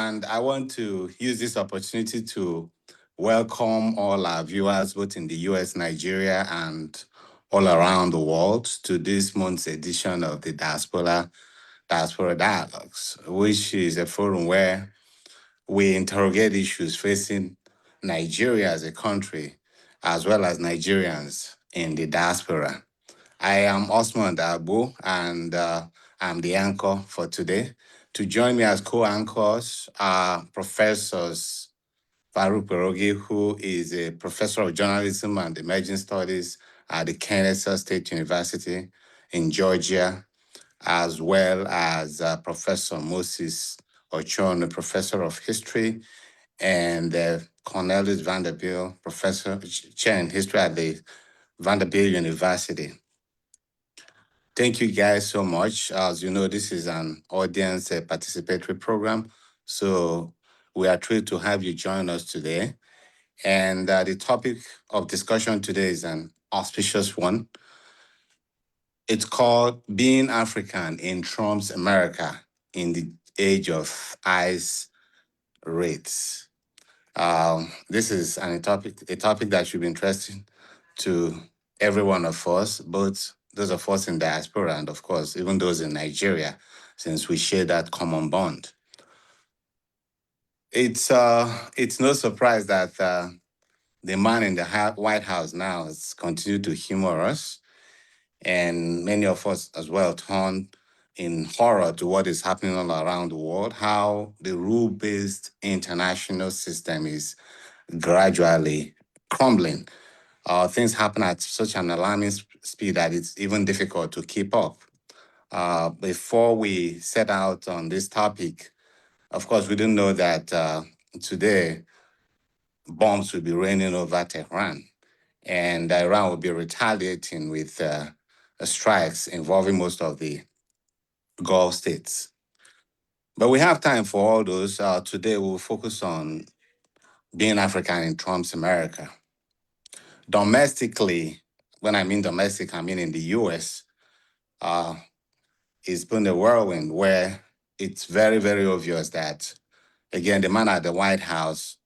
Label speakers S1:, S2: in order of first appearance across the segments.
S1: and I want to use this opportunity to welcome all our viewers, both in the US, Nigeria, and all around the world, to this month's edition of the Diaspora Dialogues, which is a forum where we interrogate issues facing Nigeria as a country, as well as Nigerians in the diaspora. I am Osmund Agbo, and I'm the anchor for today. To join me as co-anchors are Professors Farooq Kperogi, who is a professor of journalism and emerging studies at the Kennesaw State University in Georgia, as well as Professor Moses Ochonu, professor of history, and Cornelius Vanderbilt, professor, chair in history at the Vanderbilt University. Thank you guys so much. As you know, this is an audience participatory program. So we are thrilled to have you join us today. And the topic of discussion today is an auspicious one. It's called Being African in Trump's America in the Age of ICE Raids. This is a topic that should be interesting to every one of us, both those of us in diaspora and, of course, even those in Nigeria, since we share that common bond. It's no surprise that the man in the White House now has continued to humor us, and many of us as well turn in horror to what is happening all around the world, how the rule-based international system is gradually crumbling. Things happen at such an alarming speed that it's even difficult to keep up. Before we set out on this topic, of course, we didn't know that today bombs will be raining over Tehran, and Iran will be retaliating with strikes involving most of the Gulf states. But we have time for all those. Today, we'll focus on being African in Trump's America. Domestically, when I mean domestic, I mean in the US, it's been a whirlwind where it's very, very obvious that, again, the man at the White House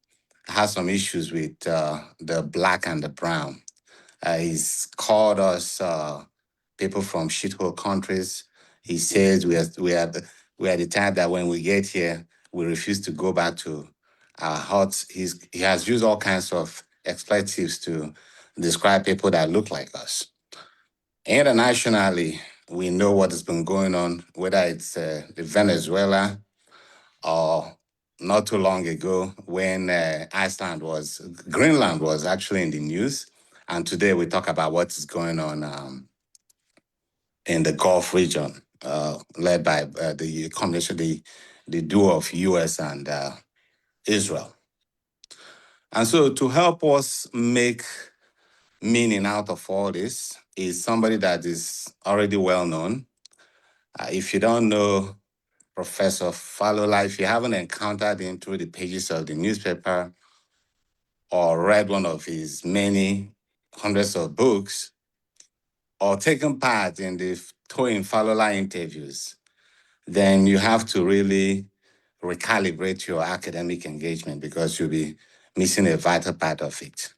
S1: has some issues with the black and the brown. He's called us people from shithole countries. He says we are the type that when we get here, we refuse to go back to our huts. He has used all kinds of expletives to describe people that look like us. Internationally, we know what has been going on, whether it's the Venezuela or not too long ago when Greenland was actually in the news. And today we talk about what is going on in the Gulf region, led by the combination, the duo of US and Israel. And so to help us make meaning out of all this is somebody that is already well known. If you don't know Professor Falola, if you haven't encountered him through the pages of the newspaper or read one of his many hundreds of books or taken part in the Toyin Falola interviews, then you have to really recalibrate your academic engagement because you'll be missing a vital part of it.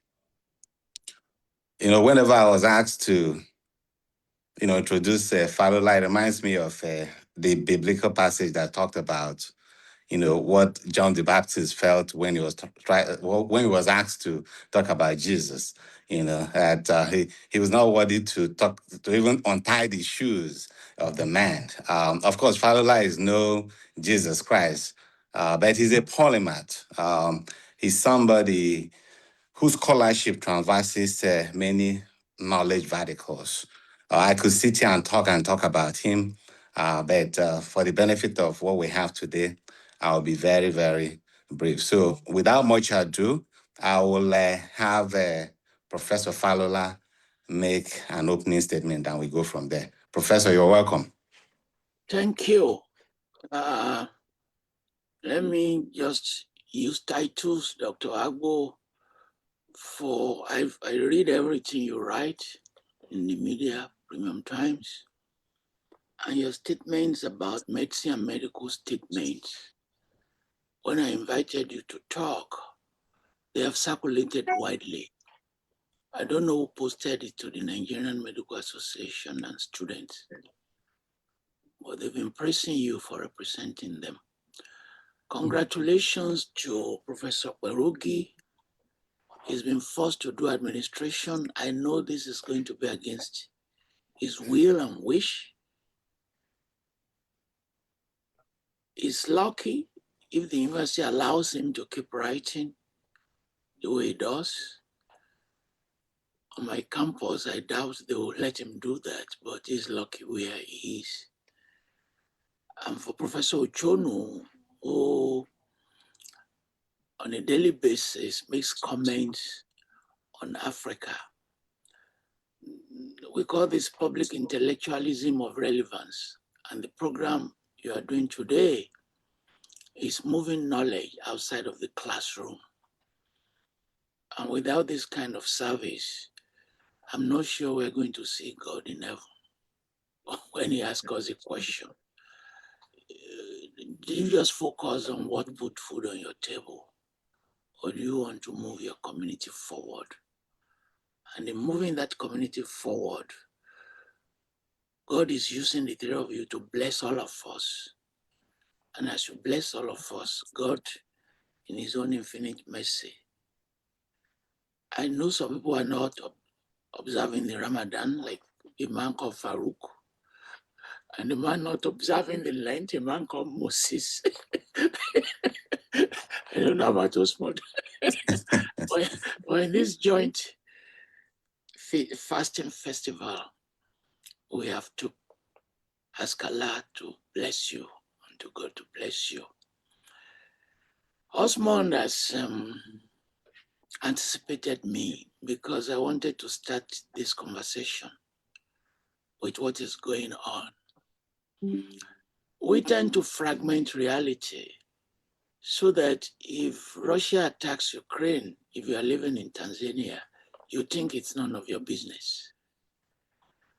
S1: You know, whenever I was asked to, introduce Falola, it reminds me of the biblical passage that talked about, what John the Baptist felt when he was asked to talk about Jesus. That he was not worthy to even untie the shoes of the man. Of course, Falola is no Jesus Christ, but he's a polymath. He's somebody whose scholarship traverses many knowledge verticals. I could sit here and talk about him, but for the benefit of what we have today, I'll be very, very brief. So without much ado, I will have Professor Falola make an opening statement and we go from there. Professor, you're welcome.
S2: Thank you. Let me just use titles, Dr. Agbo, for I read everything you write in the media, Premium Times, and your statements about medicine and medical statements when I invited you to talk, they have circulated widely. I don't know who posted it to the Nigerian Medical Association and students, but they've been praising you for representing them. Congratulations to Professor Kperogi. He's been forced to do administration. I know this is going to be against his will and wish. He's lucky if the university allows him to keep writing the way he does. On my campus, I doubt they will let him do that, but he's lucky where he is. And for Professor Ochonu, who on a daily basis makes comments on Africa, we call this public intellectualism of relevance. And the program you are doing today is moving knowledge outside of the classroom. And without this kind of service, I'm not sure we're going to see God in heaven when he asks us a question. Do you just focus on what put food on your table? Or do you want to move your community forward? And in moving that community forward, God is using the three of you to bless all of us. And as you bless all of us, God, in his own infinite mercy, I know some people are not observing the Ramadan, like a man called Farooq, and the man not observing the Lent, a man called Moses. I don't know about Osmund. but in this joint fasting festival, we have to ask Allah to bless you and to God to bless you. Osmund has anticipated me because I wanted to start this conversation with what is going on. We tend to fragment reality so that if Russia attacks Ukraine, if you are living in Tanzania, you think it's none of your business,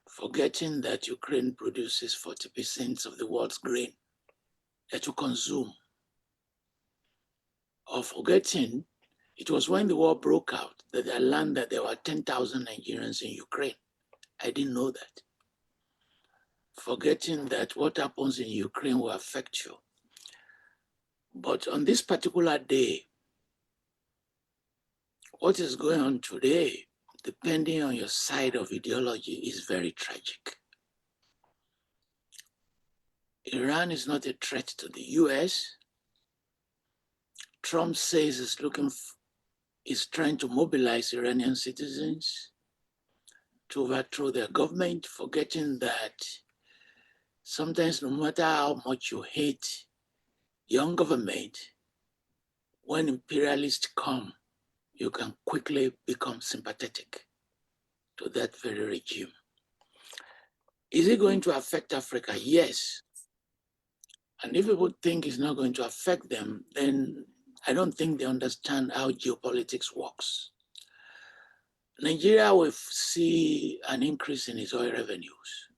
S2: forgetting that Ukraine produces 40% of the world's grain that you consume, or forgetting it was when the war broke out that I learned that there were 10,000 Nigerians in Ukraine. I didn't know that. Forgetting that what happens in Ukraine will affect you. But on this particular day, what is going on today, depending on your side of ideology, is very tragic. Iran is not a threat to the US. Trump says is trying to mobilize Iranian citizens to overthrow their government, forgetting that sometimes no matter how much you hate young government, when imperialists come, you can quickly become sympathetic to that very regime. Is it going to affect Africa? Yes. And if people think it's not going to affect them, then I don't think they understand how geopolitics works. Nigeria will see an increase in its oil revenues.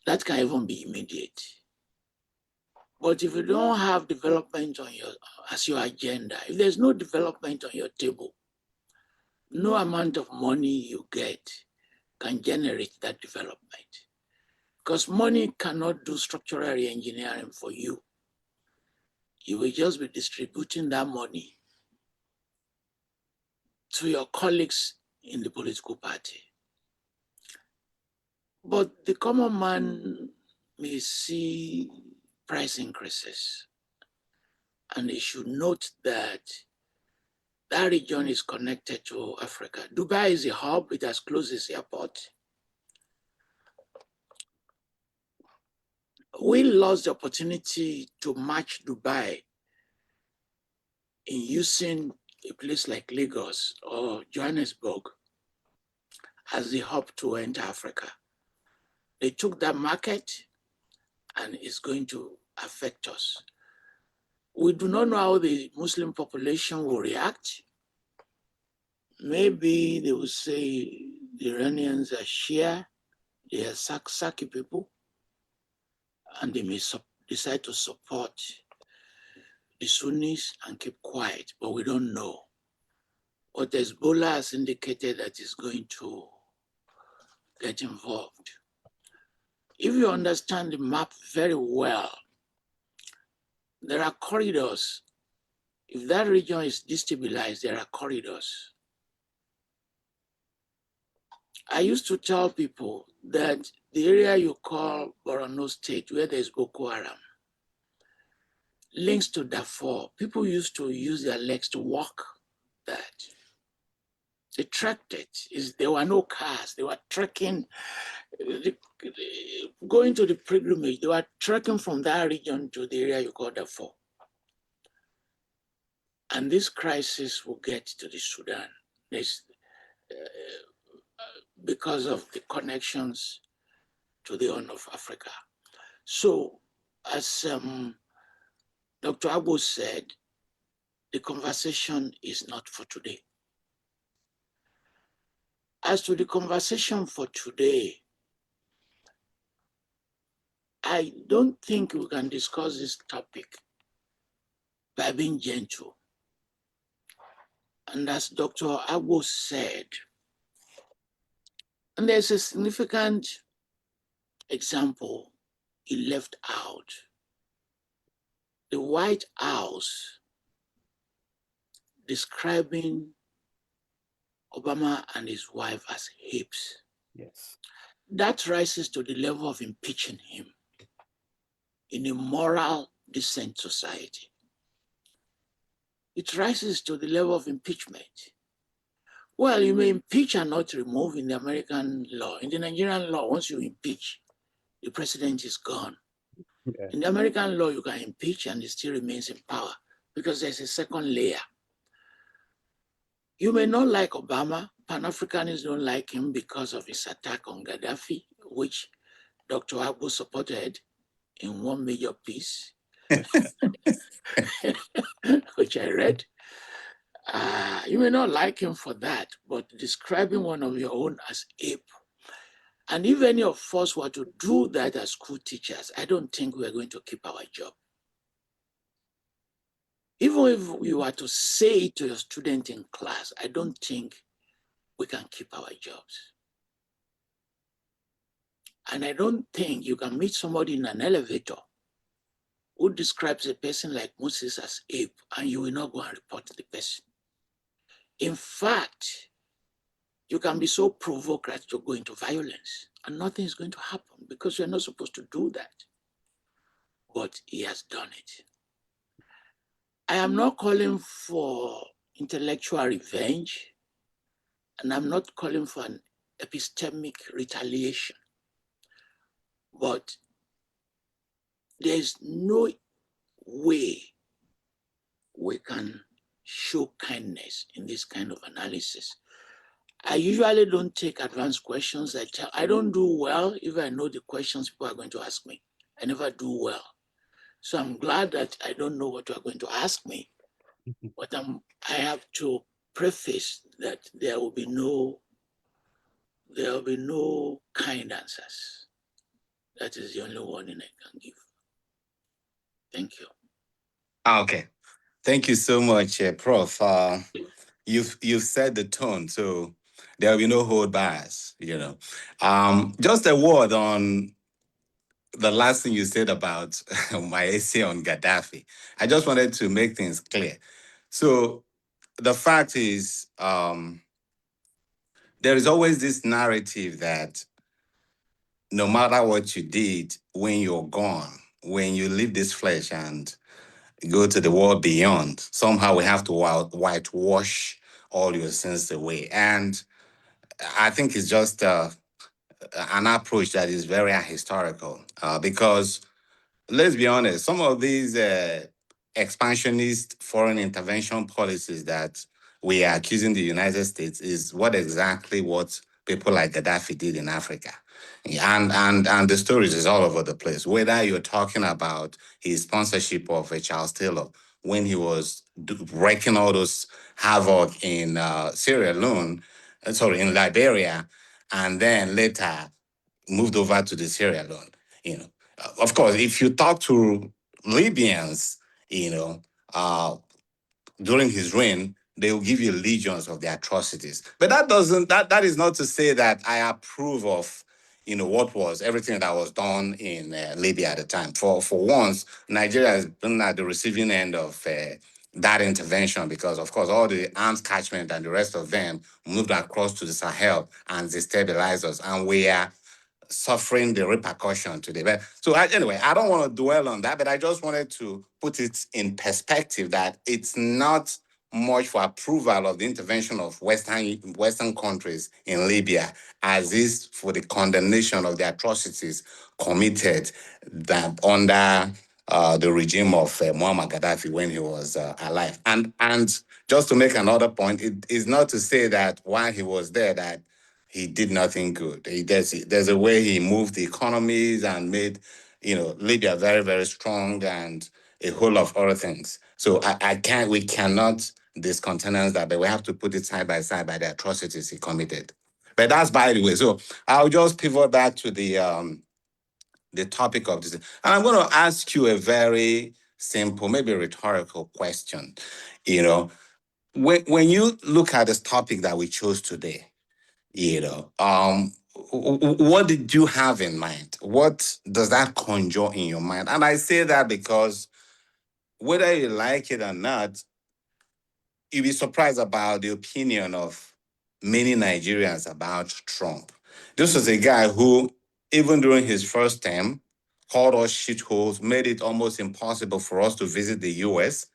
S2: That can even be immediate. But if you don't have development as your agenda, if there's no development on your table, no amount of money you get can generate that development. Because money cannot do structural re-engineering for you. You will just be distributing that money to your colleagues in the political party. But the common man may see price increases, and he should note that that region is connected to Africa. Dubai is a hub, it has closed its airport. We lost the opportunity to match Dubai in using a place like Lagos or Johannesburg as the hub to enter Africa. They took that market and it's going to affect us. We do not know how the Muslim population will react. Maybe they will say the Iranians are Shia, they are Saki people, and they may decide to support the Sunnis and keep quiet, but we don't know. But Hezbollah has indicated that it's going to get involved. If you understand the map very well, there are corridors. If that region is destabilized, there are corridors. I used to tell people that the area you call Borno State, where there's Boko Haram, links to Darfur. People used to use their legs to walk that. They trekked it. There were no cars. They were trekking, going to the pilgrimage. They were trekking from that region to the area you call Darfur. And this crisis will get to the Sudan because of the connections to the Horn of Africa. So, as Dr. Agbo said, the conversation is not for today. As to the conversation for today, I don't think we can discuss this topic by being gentle. And as Dr. Agbo said, and there's a significant example he left out. The White House describing Obama and his wife as apes.
S3: Yes.
S2: That rises to the level of impeaching him in a moral, decent society. It rises to the level of impeachment. Well, you may impeach and not remove in the American law. In the Nigerian law, once you impeach, the president is gone.
S3: Yeah.
S2: In the American law, you can impeach and he still remains in power because there's a second layer. You may not like Obama. Pan-Africanists don't like him because of his attack on Gaddafi, which Dr. Agbo supported in one major piece, which I read. You may not like him for that, but describing one of your own as ape. And if any of us were to do that as school teachers, I don't think we're going to keep our job. Even if we were to say it to your student in class, I don't think we can keep our jobs. And I don't think you can meet somebody in an elevator who describes a person like Moses as ape, and you will not go and report the person. In fact, you can be so provoked that you're going to violence, and nothing is going to happen because you're not supposed to do that. But he has done it. I am not calling for intellectual revenge, and I'm not calling for an epistemic retaliation. But there's no way we can show kindness in this kind of analysis. I usually don't take advanced questions. I don't do well if I know the questions people are going to ask me. I never do well. So I'm glad that I don't know what you are going to ask me. But I have to preface that there will be no kind answers. That is the only warning I can give. Thank you.
S1: Okay. Thank you so much, Prof. You've set the tone, so there will be no hold bars, you know. Just a word on the last thing you said about my essay on Gaddafi. I just wanted to make things clear. So the fact is, there is always this narrative that no matter what you did when you're gone, when you leave this flesh and go to the world beyond, somehow we have to whitewash all your sins away. And I think it's just an approach that is very ahistorical because let's be honest, some of these expansionist foreign intervention policies that we are accusing the United States is what people like Gaddafi did in Africa. And the stories is all over the place. Whether you're talking about his sponsorship of Charles Taylor when he was wreaking all those havoc in Sierra Leone, in Liberia, and then later moved over to the Sierra Leone. You know, of course, if you talk to Libyans, you know, during his reign, they will give you legions of the atrocities. But that is not to say that I approve of what was everything that was done in Libya at the time. For once, Nigeria has been at the receiving end of that intervention because, of course, all the arms catchment and the rest of them moved across to the Sahel and destabilized us, and we are suffering the repercussion today. But anyway, I don't want to dwell on that, but I just wanted to put it in perspective that it's not much for approval of the intervention of Western countries in Libya as is for the condemnation of the atrocities committed that under the regime of Muammar Gaddafi when he was alive. And just to make another point, it is not to say that while he was there that he did nothing good. There's a way he moved the economies and made, Libya very, very strong and a whole lot of other things. So we cannot discountenance that, but we have to put it side by side by the atrocities he committed. But that's by the way. So I'll just pivot back to the topic of this. And I'm going to ask you a very simple, maybe rhetorical question. When you look at this topic that we chose today, what did you have in mind? What does that conjure in your mind? And I say that because whether you like it or not, you'll be surprised about the opinion of many Nigerians about Trump. This was a guy who, even during his first term, called us shitholes, made it almost impossible for us to visit the US.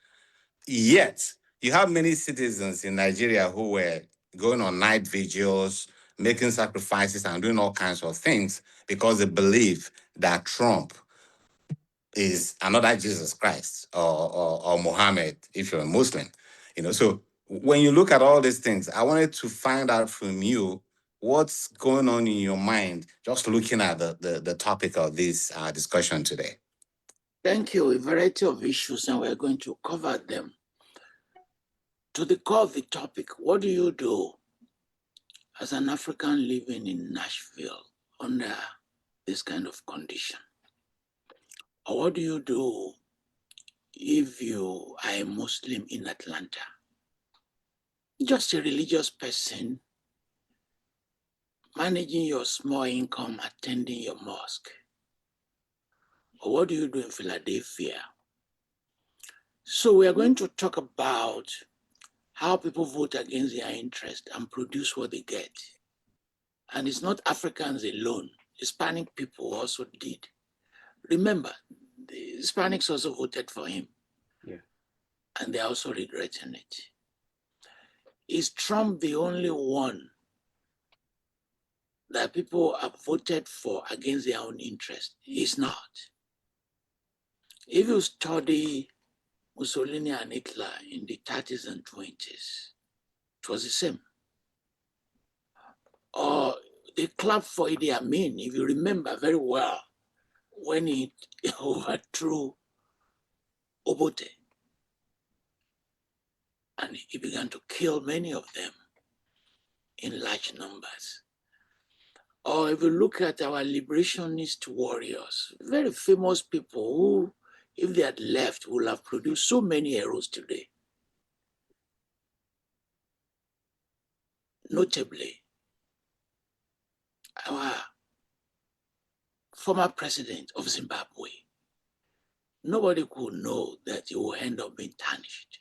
S1: Yet, you have many citizens in Nigeria who were going on night vigils, making sacrifices, and doing all kinds of things because they believe that Trump is another Jesus Christ or Muhammad, if you're a Muslim. So when you look at all these things, I wanted to find out from you what's going on in your mind, just looking at the topic of this discussion today.
S2: Thank you. A variety of issues, and we're going to cover them. To the core of the topic, what do you do as an African living in Nashville under this kind of condition? Or what do you do if you are a Muslim in Atlanta? Just a religious person managing your small income, attending your mosque. Or what do you do in Philadelphia? So we are going to talk about how people vote against their interest and produce what they get. And it's not Africans alone. Hispanic people also did. Remember, the Hispanics also voted for him.
S3: Yeah.
S2: And they're also regretting it. Is Trump the only one that people have voted for against their own interest? He's not. If you study Mussolini and Hitler in the 30s and 20s, it was the same. Or they clapped for Idi Amin, if you remember very well, when he overthrew Obote. And he began to kill many of them in large numbers. Or if you look at our liberationist warriors, very famous people who, if they had left, would have produced so many heroes today. Notably, our former president of Zimbabwe, nobody could know that he would end up being tarnished.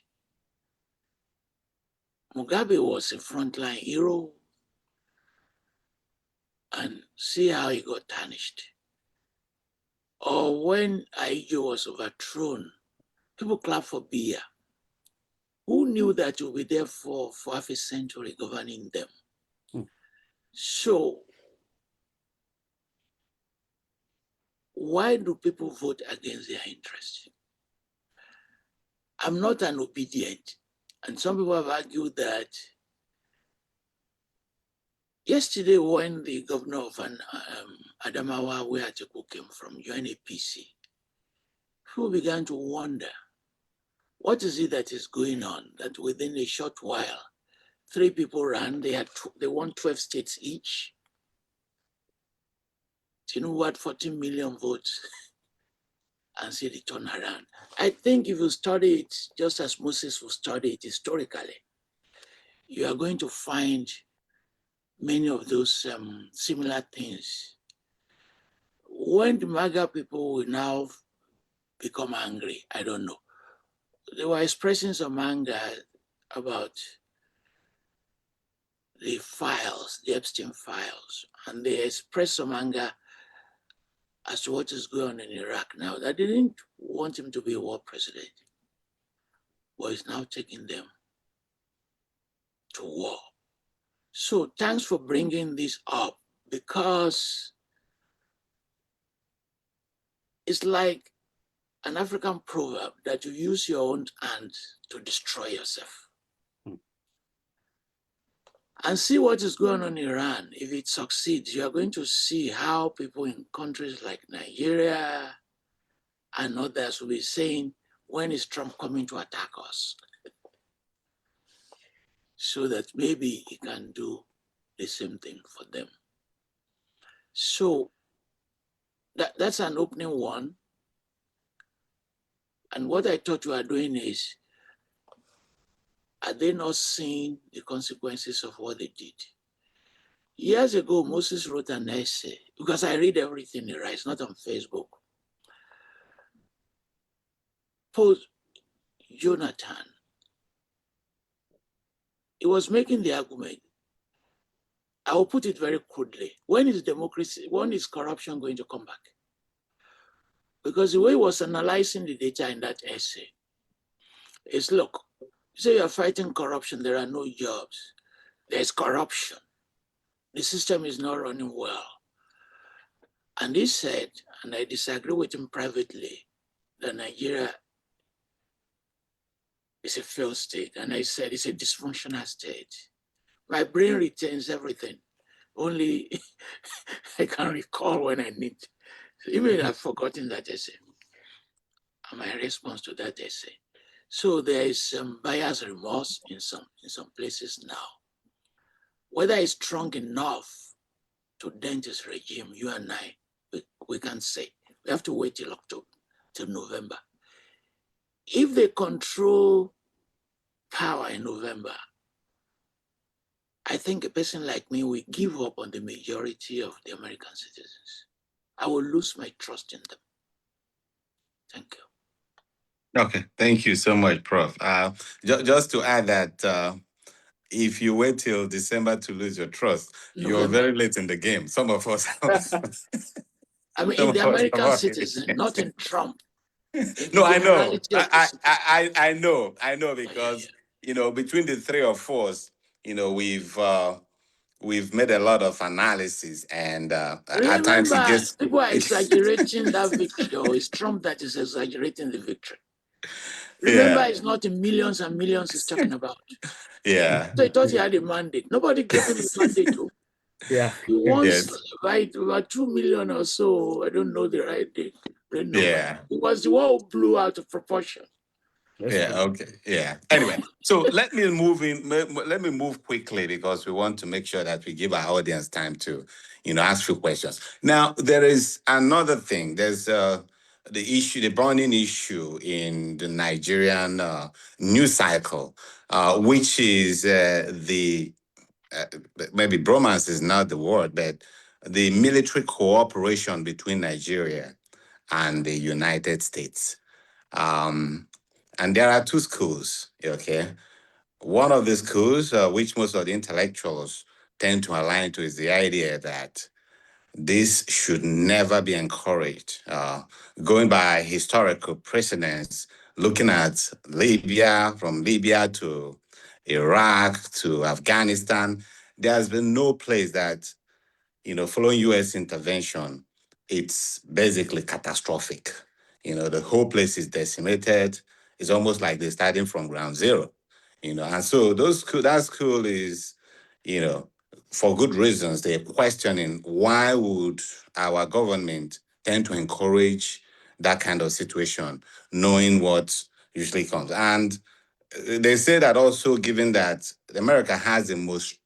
S2: Mugabe was a frontline hero, and see how he got tarnished. Or when Aigyo was overthrown, people clapped for Biya. Who knew that you'll be there for half a century governing them? So, why do people vote against their interests? I'm not an obedient. And some people have argued that yesterday when the governor of Adamawa, where Atiku came from, UNAPC, people began to wonder, what is it that is going on that within a short while, 3 people ran, they won 12 states each. Do you know what? 14 million votes. and see the turnaround. I think if you study it just as Moses will study it historically, you are going to find many of those similar things. When the MAGA people will now become angry, I don't know. They were expressing some anger about the files, the Epstein files, and they expressed some anger as to what is going on in Iraq now. They didn't want him to be a war president, but he's now taking them to war. So thanks for bringing this up, because it's like an African proverb that you use your own hand to destroy yourself. And see what is going on in Iran. If it succeeds, you are going to see how people in countries like Nigeria and others will be saying, when is Trump coming to attack us? So that maybe he can do the same thing for them. So that's an opening one. And what I thought you were doing is, are they not seeing the consequences of what they did? Years ago, Moses wrote an essay, because I read everything he writes, not on Facebook. Post Jonathan, he was making the argument. I will put it very crudely. When is democracy, when is corruption going to come back? Because the way he was analyzing the data in that essay is, look, you say you're fighting corruption, there are no jobs. There's corruption. The system is not running well. And he said, and I disagree with him privately, that Nigeria is a failed state. And I said, it's a dysfunctional state. My brain retains everything. Only I can recall when I need. So even I've forgotten that essay and my response to that essay. So there is some buyer's remorse in some places now. Whether it's strong enough to dent this regime, you and I, we can't say. We have to wait till October, till November. If they control power in November, I think a person like me will give up on the majority of the American citizens. I will lose my trust in them. Thank you.
S1: Okay, thank you so much, Prof. Just to add that if you wait till December to lose your trust, you're very late in the game. Some of us,
S2: I mean, in the American citizen, not in Trump.
S1: No, I know. I know because between the three of us, we've made a lot of analysis, and at times it
S2: Remember,
S1: gets
S2: people are exaggerating that victory, or it's Trump that is exaggerating the victory. Remember,
S1: yeah,
S2: it's not in millions and millions he's talking about.
S1: yeah,
S2: So he thought he had a mandate. Nobody gave him a mandate.
S3: Yeah.
S2: He wants
S1: yes,
S2: about 2 million or so. I don't know the right number.
S1: yeah.
S2: It was the one who blew out of proportion.
S3: That's
S1: Yeah.
S3: true.
S1: Okay. Yeah. Anyway, so let me move in. Let me move quickly because we want to make sure that we give our audience time to, ask few questions. Now, there is another thing. There's the issue, the burning issue in the Nigerian news cycle, which is the maybe bromance is not the word, but the military cooperation between Nigeria and the United States. Um, and there are two schools, okay? One of the schools, which most of the intellectuals tend to align to, is the idea that this should never be encouraged. Going by historical precedents, looking at Libya, from Libya to Iraq to Afghanistan, there's been no place that following US intervention, it's basically catastrophic. The whole place is decimated. It's almost like they're starting from ground zero. And so that school is, for good reasons, they're questioning why would our government tend to encourage that kind of situation, knowing what usually comes. And they say that also, given that America has the most,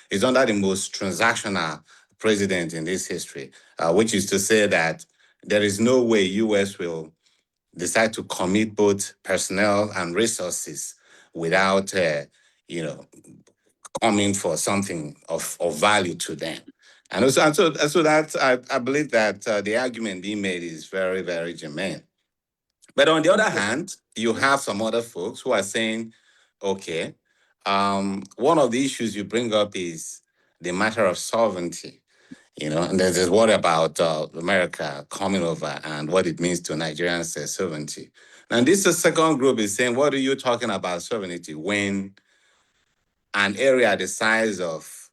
S1: is under the most transactional president in this history, which is to say that there is no way US will decide to commit both personnel and resources without, coming for something of value to them. And so that I believe that the argument being made is very, very germane. But on the other hand, you have some other folks who are saying, okay, one of the issues you bring up is the matter of sovereignty. And there's this word about America coming over and what it means to Nigerians' sovereignty. And this is second group is saying, what are you talking about sovereignty when an area the size of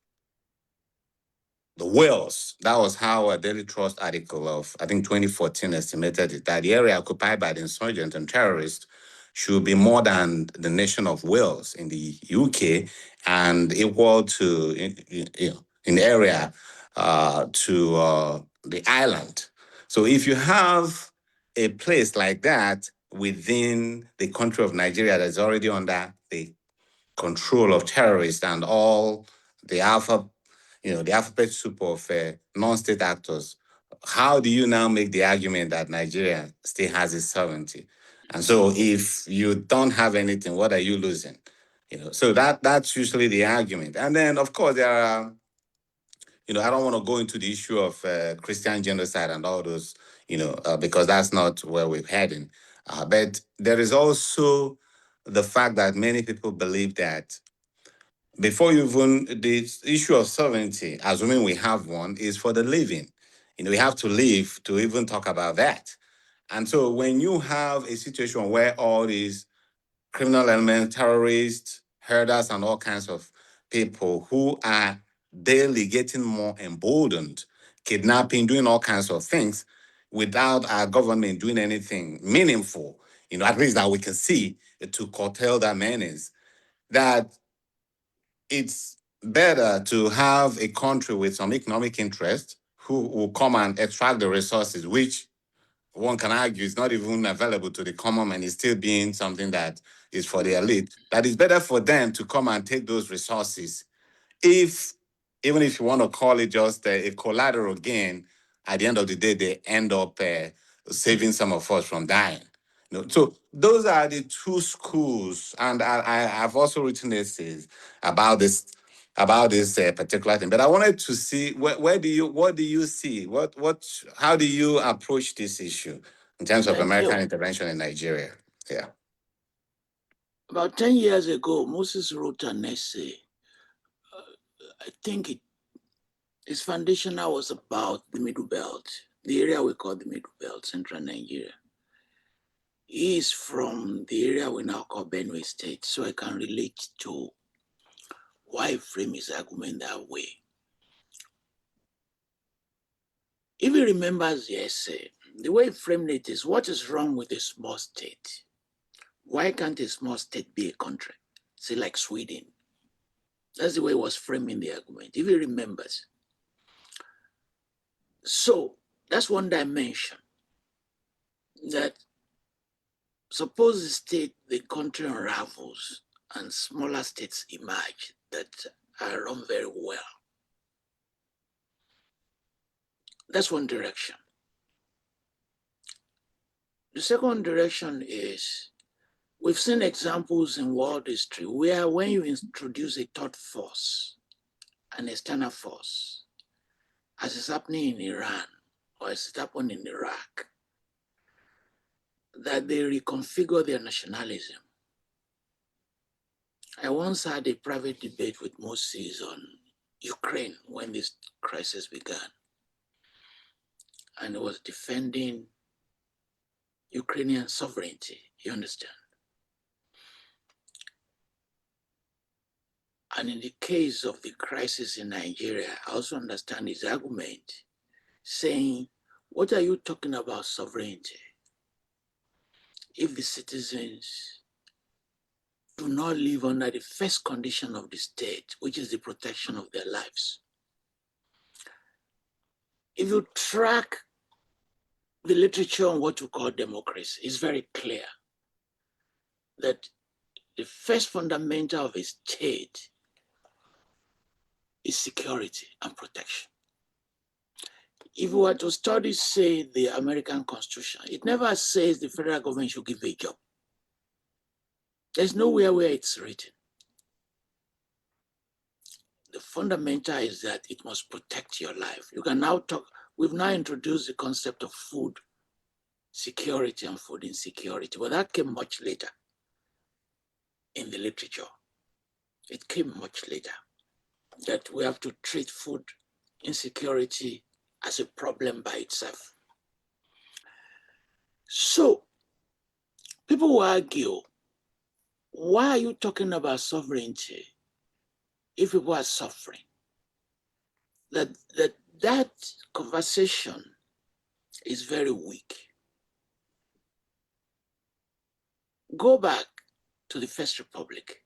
S1: the Wales, that was how a Daily Trust article of, I think, 2014 estimated it, that the area occupied by the insurgents and terrorists should be more than the nation of Wales in the UK and equal to, in area to the island. So if you have a place like that within the country of Nigeria that's already under the control of terrorists and all the the alphabet soup of non-state actors, how do you now make the argument that Nigeria still has its sovereignty? And so if you don't have anything, what are you losing? So that's usually the argument. And then, of course, there are, I don't want to go into the issue of Christian genocide and all those, because that's not where we're heading. But there is also the fact that many people believe that before you even, the issue of sovereignty, assuming we have one, is for the living. We have to live to even talk about that. And so when you have a situation where all these criminal elements, terrorists, herders, and all kinds of people who are daily getting more emboldened, kidnapping, doing all kinds of things without our government doing anything meaningful, at least that we can see to curtail that menace, that it's better to have a country with some economic interest who will come and extract the resources, which one can argue is not even available to the common man, is still being something that is for the elite. That is better for them to come and take those resources. Even if you want to call it just a collateral gain, at the end of the day, they end up saving some of us from dying. So those are the two schools, and I've also written essays about this particular thing. But I wanted to see what do you see? How do you approach this issue in terms of
S2: Thank
S1: American
S2: you.
S1: intervention in Nigeria? Yeah.
S2: About 10 years ago, Moses wrote an essay. I think his foundational was about the Middle Belt, the area we call the Middle Belt, central Nigeria. He is from the area we now call Benue State, so I can relate to why he framed his argument that way. If he remembers the essay, the way he framed it is, what is wrong with a small state? Why can't a small state be a country? Say like Sweden. That's the way he was framing the argument, if he remembers. So that's one dimension, that suppose the state, the country unravels and smaller states emerge that are run very well. That's one direction. The second direction is, we've seen examples in world history where when you introduce a third force, an external force, as is happening in Iran or as it happened in Iraq, that they reconfigure their nationalism. I once had a private debate with Moses on Ukraine when this crisis began, and he was defending Ukrainian sovereignty, you understand? And in the case of the crisis in Nigeria, I also understand his argument, saying, what are you talking about sovereignty if the citizens do not live under the first condition of the state, which is the protection of their lives? If you track the literature on what we call democracy, it's very clear that the first fundamental of a state is security and protection. if you were to study, say, the American Constitution, it never says the federal government should give a job. There's nowhere where it's written. The fundamental is that it must protect your life. You can now talk, we've now introduced the concept of food security and food insecurity, but that came much later in the literature. It came much later, that we have to treat food insecurity as a problem by itself. So people will argue, why are you talking about sovereignty if people are suffering? That conversation is very weak. Go back to the First Republic.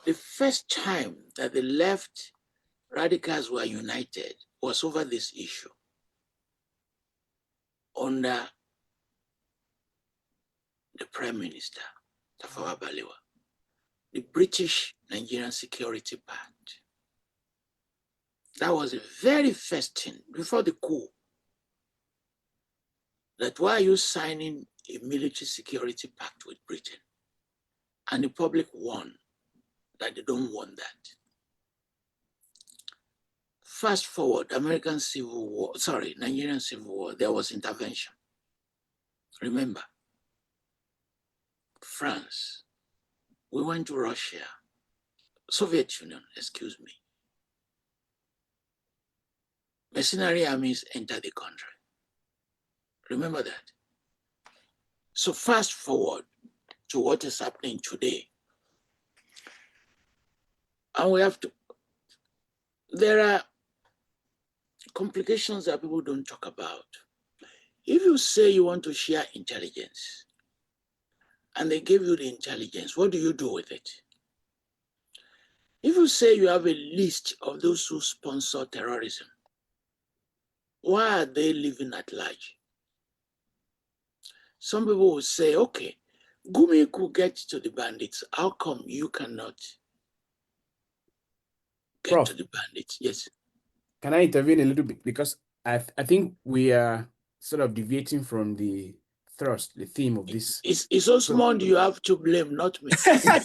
S2: The first time that the left radicals were united was over this issue under the Prime Minister, Tafawa Balewa, the British-Nigerian Security Pact. That was the very first thing before the coup. That why are you signing a military security pact with Britain? And the public won that they don't want that. Fast forward, Nigerian Civil War, there was intervention. Remember, France, we went to Russia, Soviet Union, excuse me. Mercenary armies entered the country. Remember that. So fast forward to what is happening today. And we have to, there are complications that people don't talk about. If you say you want to share intelligence, and they give you the intelligence, what do you do with it? If you say you have a list of those who sponsor terrorism, why are they living at large? Some people will say, okay, Gumi could get to the bandits. How come you cannot get
S3: Prof,
S2: to the bandits? Yes.
S3: can I intervene a little bit? Because I think we are sort of deviating from the thrust, the theme of this.
S2: It's Osmund you have to blame, not me.
S1: I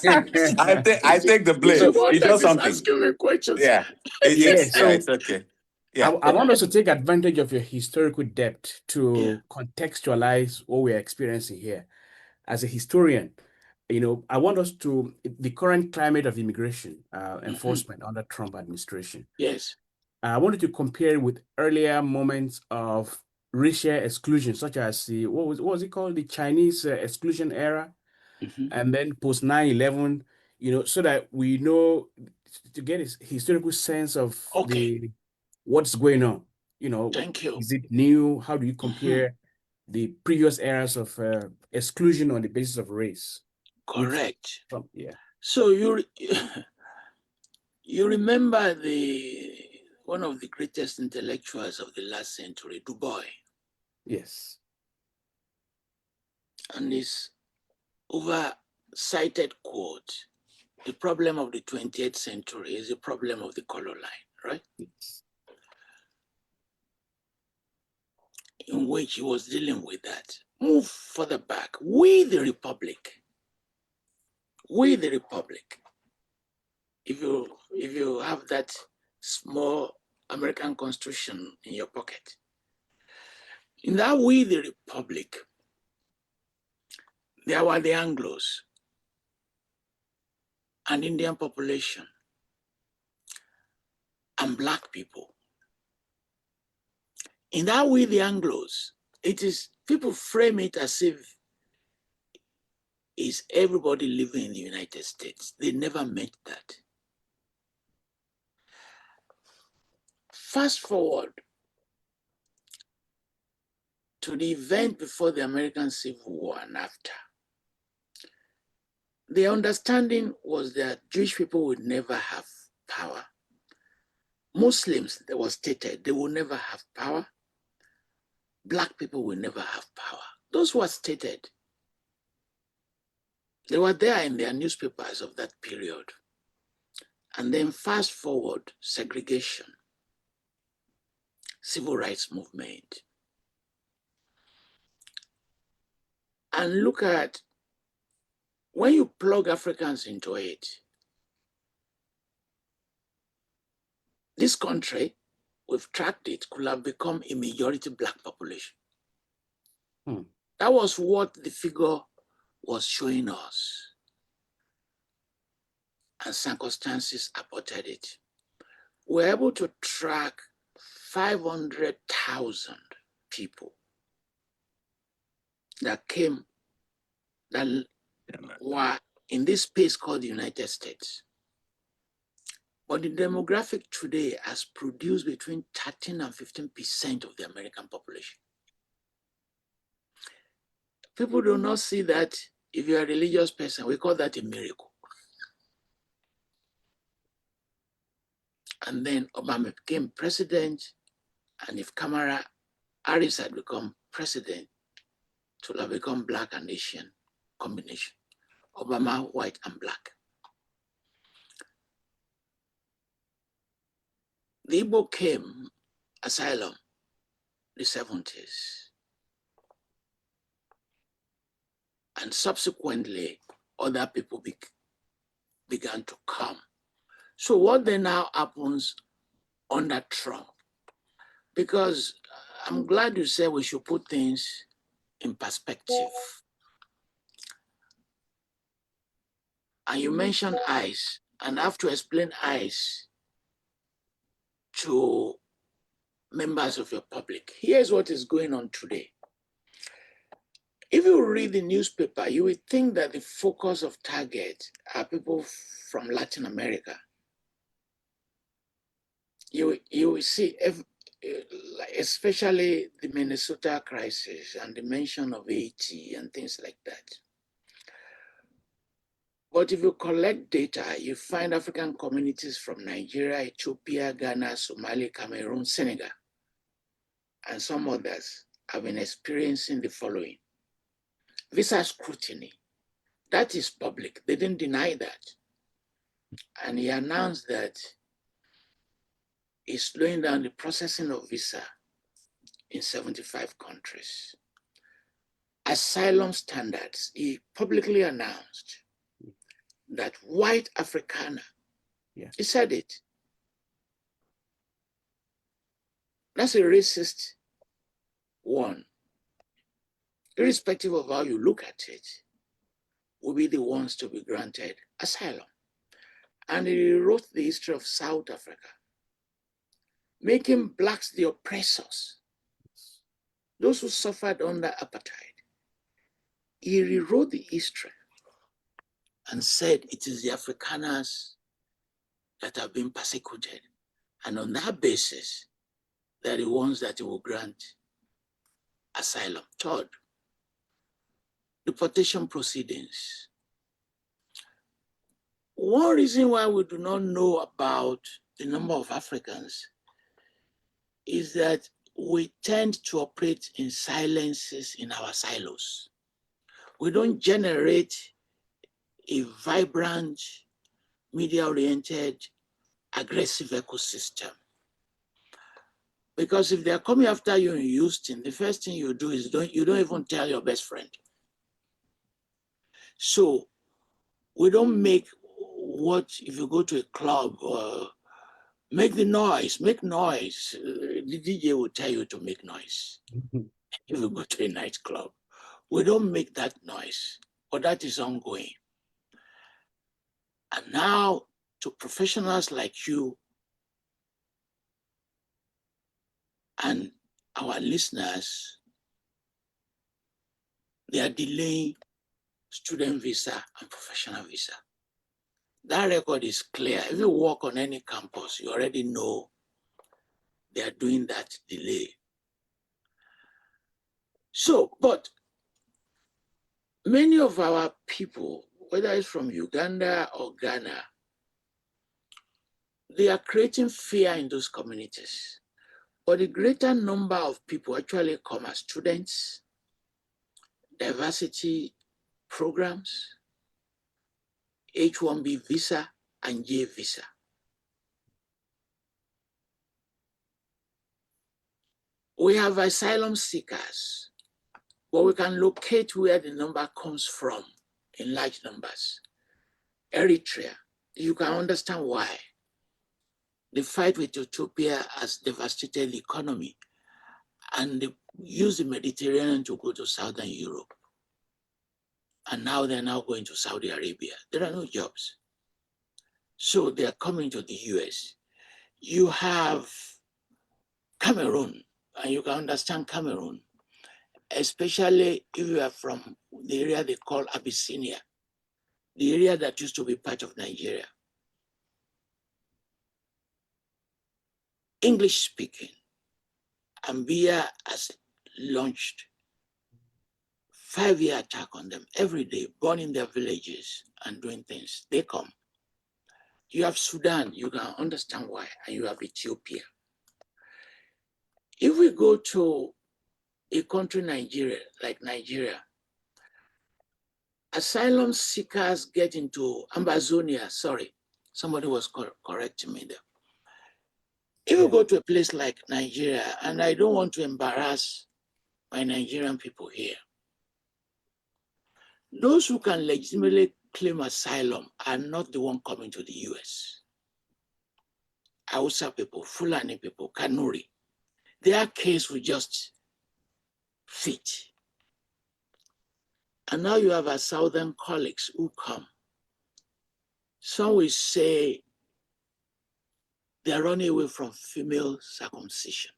S1: take the blame.
S2: It's the one
S1: He
S2: that
S1: does
S2: is
S1: something.
S2: asking me questions.
S1: Yeah. It's okay. Yeah.
S3: I want us to take advantage of your historical depth to
S2: Yeah.
S3: contextualize what we're experiencing here. As a historian, I want us to, the current climate of immigration enforcement under Trump administration.
S2: Yes.
S3: I wanted to compare it with earlier moments of racial exclusion, such as the, what was it called? The Chinese exclusion era, and then post 9/11, so that we know, to get a historical sense of what's going on.
S2: Thank you.
S3: Is it new? How do you compare the previous eras of exclusion on the basis of race?
S2: Correct.
S3: Yeah.
S2: So you remember one of the greatest intellectuals of the last century, Du Bois.
S3: Yes.
S2: And his over-cited quote, the problem of the 20th century is the problem of the color line, right?
S3: Yes.
S2: In which he was dealing with that. Move further back. We the Republic, if you have that small American Constitution in your pocket, in that we the Republic, there were the Anglos, an Indian population, and Black people. In that way, the Anglos, people frame it as if it's everybody living in the United States. They never meant that. Fast forward to the event before the American Civil War and after. The understanding was that Jewish people would never have power. Muslims, that was stated, they will never have power. Black people will never have power. Those were stated. They were there in their newspapers of that period. And then fast forward, segregation. civil rights movement. And look at, when you plug Africans into it, this country, we've tracked it, could have become a majority Black population. That was what the figure was showing us. And circumstances aborted it. We're able to track 500,000 people that came, that were in this space called the United States. But the demographic today has produced between 13 and 15% of the American population. People do not see that. If you're a religious person, we call that a miracle. And then Obama became president, and if Kamala Harris had become president, it would have become Black and Asian combination. Obama, white and Black. The Igbo came, asylum, the 70s. And subsequently, other people began to come. So what then now happens under Trump? Because I'm glad you said we should put things in perspective. And you mentioned ICE, and I have to explain ICE to members of your public. Here's what is going on today. If you read the newspaper, you would think that the focus of target are people from Latin America. You will see, especially the Minnesota crisis and the mention of Haiti and things like that. But if you collect data, you find African communities from Nigeria, Ethiopia, Ghana, Somalia, Cameroon, Senegal, and some others have been experiencing the following. Visa scrutiny. That is public. They didn't deny that. And he announced that he's slowing down the processing of visa in 75 countries. Asylum standards. He publicly announced that white Afrikaner, he said it. That's a racist one. Irrespective of how you look at it, will be the ones to be granted asylum. And he wrote the history of South Africa, making blacks the oppressors, those who suffered under apartheid. He rewrote the history and said it is the Afrikaners that have been persecuted. And on that basis, they're the ones that he will grant asylum. Third, deportation proceedings. One reason why we do not know about the number of Africans is that we tend to operate in silences in our silos. We don't generate a vibrant, media-oriented, aggressive ecosystem. Because if they're coming after you in Houston, the first thing you do is you don't even tell your best friend. So we don't make what, if you go to a club, make the noise, make noise. The DJ will tell you to make noise. If you go to a nightclub, we don't make that noise, but that is ongoing. And now to professionals like you and our listeners, they are delaying student visa and professional visa. That record is clear. If you walk on any campus, you already know they are doing that delay. So, but many of our people, whether it's from Uganda or Ghana, they are creating fear in those communities. But the greater number of people actually come as students, diversity programs, H-1B visa, and J visa. We have asylum seekers, but we can locate where the number comes from in large numbers. Eritrea, you can understand why. The fight with Ethiopia has devastated the economy, and they use the Mediterranean to go to Southern Europe. And now they're now going to Saudi Arabia. There are no jobs. So they're coming to the US. You have Cameroon, and you can understand Cameroon, especially if you are from the area they call Abyssinia, the area that used to be part of Nigeria. English speaking. Ambia has launched 5-year attack on them every day, burning their villages and doing things. They come. You have Sudan, you can understand why, and you have Ethiopia. If we go to a country, Nigeria, like Nigeria, asylum seekers get into Amazonia, sorry, somebody was correcting me there. If you go to a place like Nigeria, and I don't want to embarrass my Nigerian people here, those who can legitimately claim asylum are not the one coming to the US. Hausa people, Fulani people, Kanuri, their case will just fit. And now you have our southern colleagues who come. Some will say they're running away from female circumcision.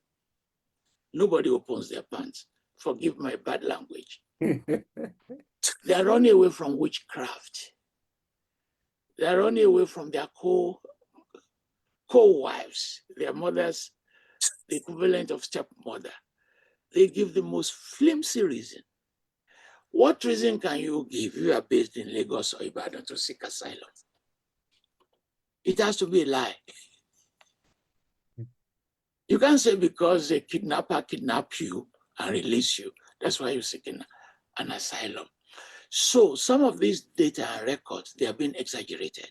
S2: Nobody opens their pants. Forgive my bad language. They're running away from witchcraft. They're running away from their co-wives, their mothers, the equivalent of stepmother. They give the most flimsy reason. What reason can you give if you are based in Lagos or Ibadan to seek asylum? It has to be a lie. You can't say because a kidnapper kidnapped you and release you, that's why you're seeking an asylum. So some of these data and records, they have been exaggerated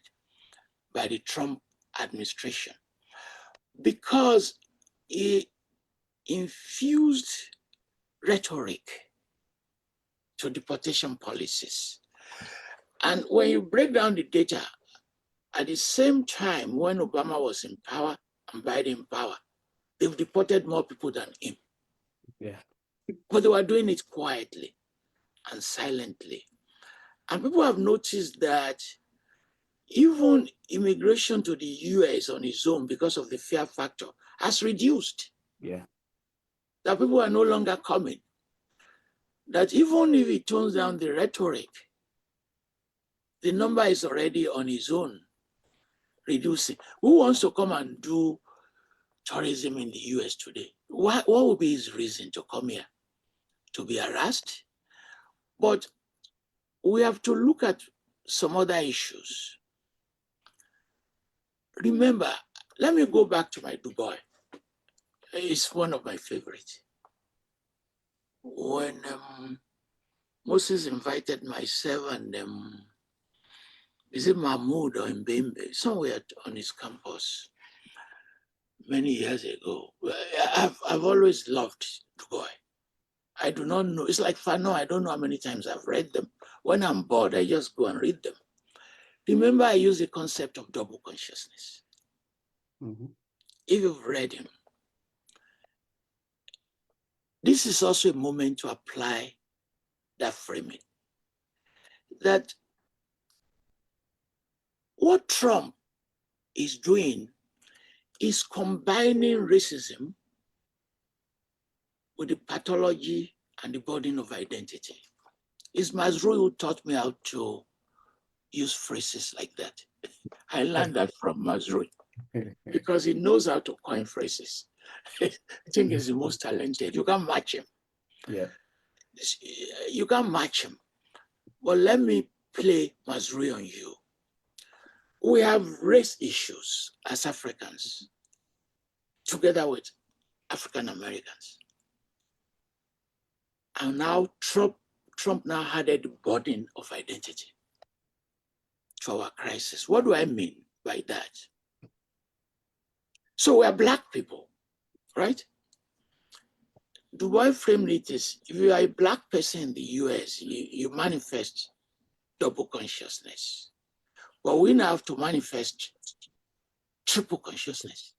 S2: by the Trump administration because it infused rhetoric to deportation policies. And when you break down the data, at the same time when Obama was in power and Biden in power, they've deported more people than him.
S3: Yeah.
S2: But they were doing it quietly and silently. And people have noticed that even immigration to the US on its own because of the fear factor has reduced.
S3: Yeah.
S2: That people are no longer coming. That even if it tones down the rhetoric, the number is already on its own reducing. Who wants to come and do tourism in the US today? What would be his reason to come here? To be harassed? But we have to look at some other issues. Remember, let me go back to my Dubai. It's one of my favorites. When Moses invited myself and is it Mahmoud or Mbembe, somewhere on his campus many years ago. I've always loved Dubai. I do not know. It's like Fano. I don't know how many times I've read them. When I'm bored, I just go and read them. Remember, I use the concept of double consciousness.
S3: Mm-hmm.
S2: If you've read him, this is also a moment to apply that framing. That what Trump is doing is combining racism with the pathology and the burden of identity. It's Masrui who taught me how to use phrases like that. I learned that from Masrui because he knows how to coin phrases. I think he's the most talented. You can't match him.
S3: Yeah.
S2: You can't match him. But let me play Masrui on you. We have race issues as Africans, together with African Americans. And now Trump now added the burden of identity to our crisis. What do I mean by that? So we're Black people, right? Du Bois framed it as, if you are a Black person in the US, you manifest double consciousness. But we now have to manifest triple consciousness.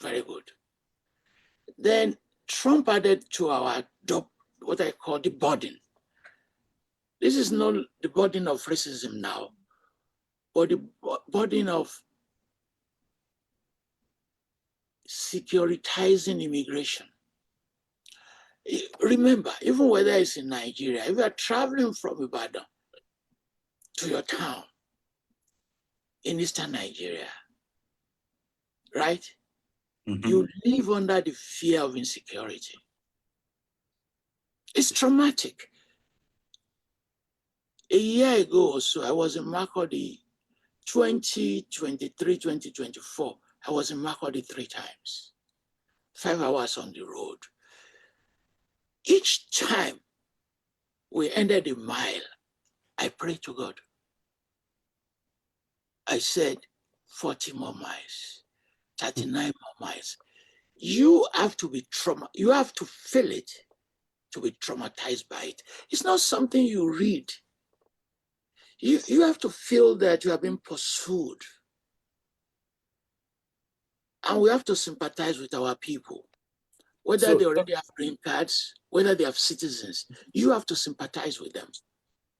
S2: Very good. Then Trump added to our what I call the burden. This is not the burden of racism now, but the burden of securitizing immigration. Remember, even whether it's in Nigeria, if you are traveling from Ibadan to your town in Eastern Nigeria, right? You live under the fear of insecurity. It's traumatic. A year ago or so, I was in Makurdi 2023, 2024. I was in Makurdi 3 times, 5 hours on the road. Each time we ended a mile, I prayed to God. I said, 40 more miles, 39 more miles. You have to be you have to feel it to be traumatized by it. It's not something you read. You have to feel that you have been pursued. And we have to sympathize with our people. Whether they already have green cards, whether they have citizens, you have to sympathize with them,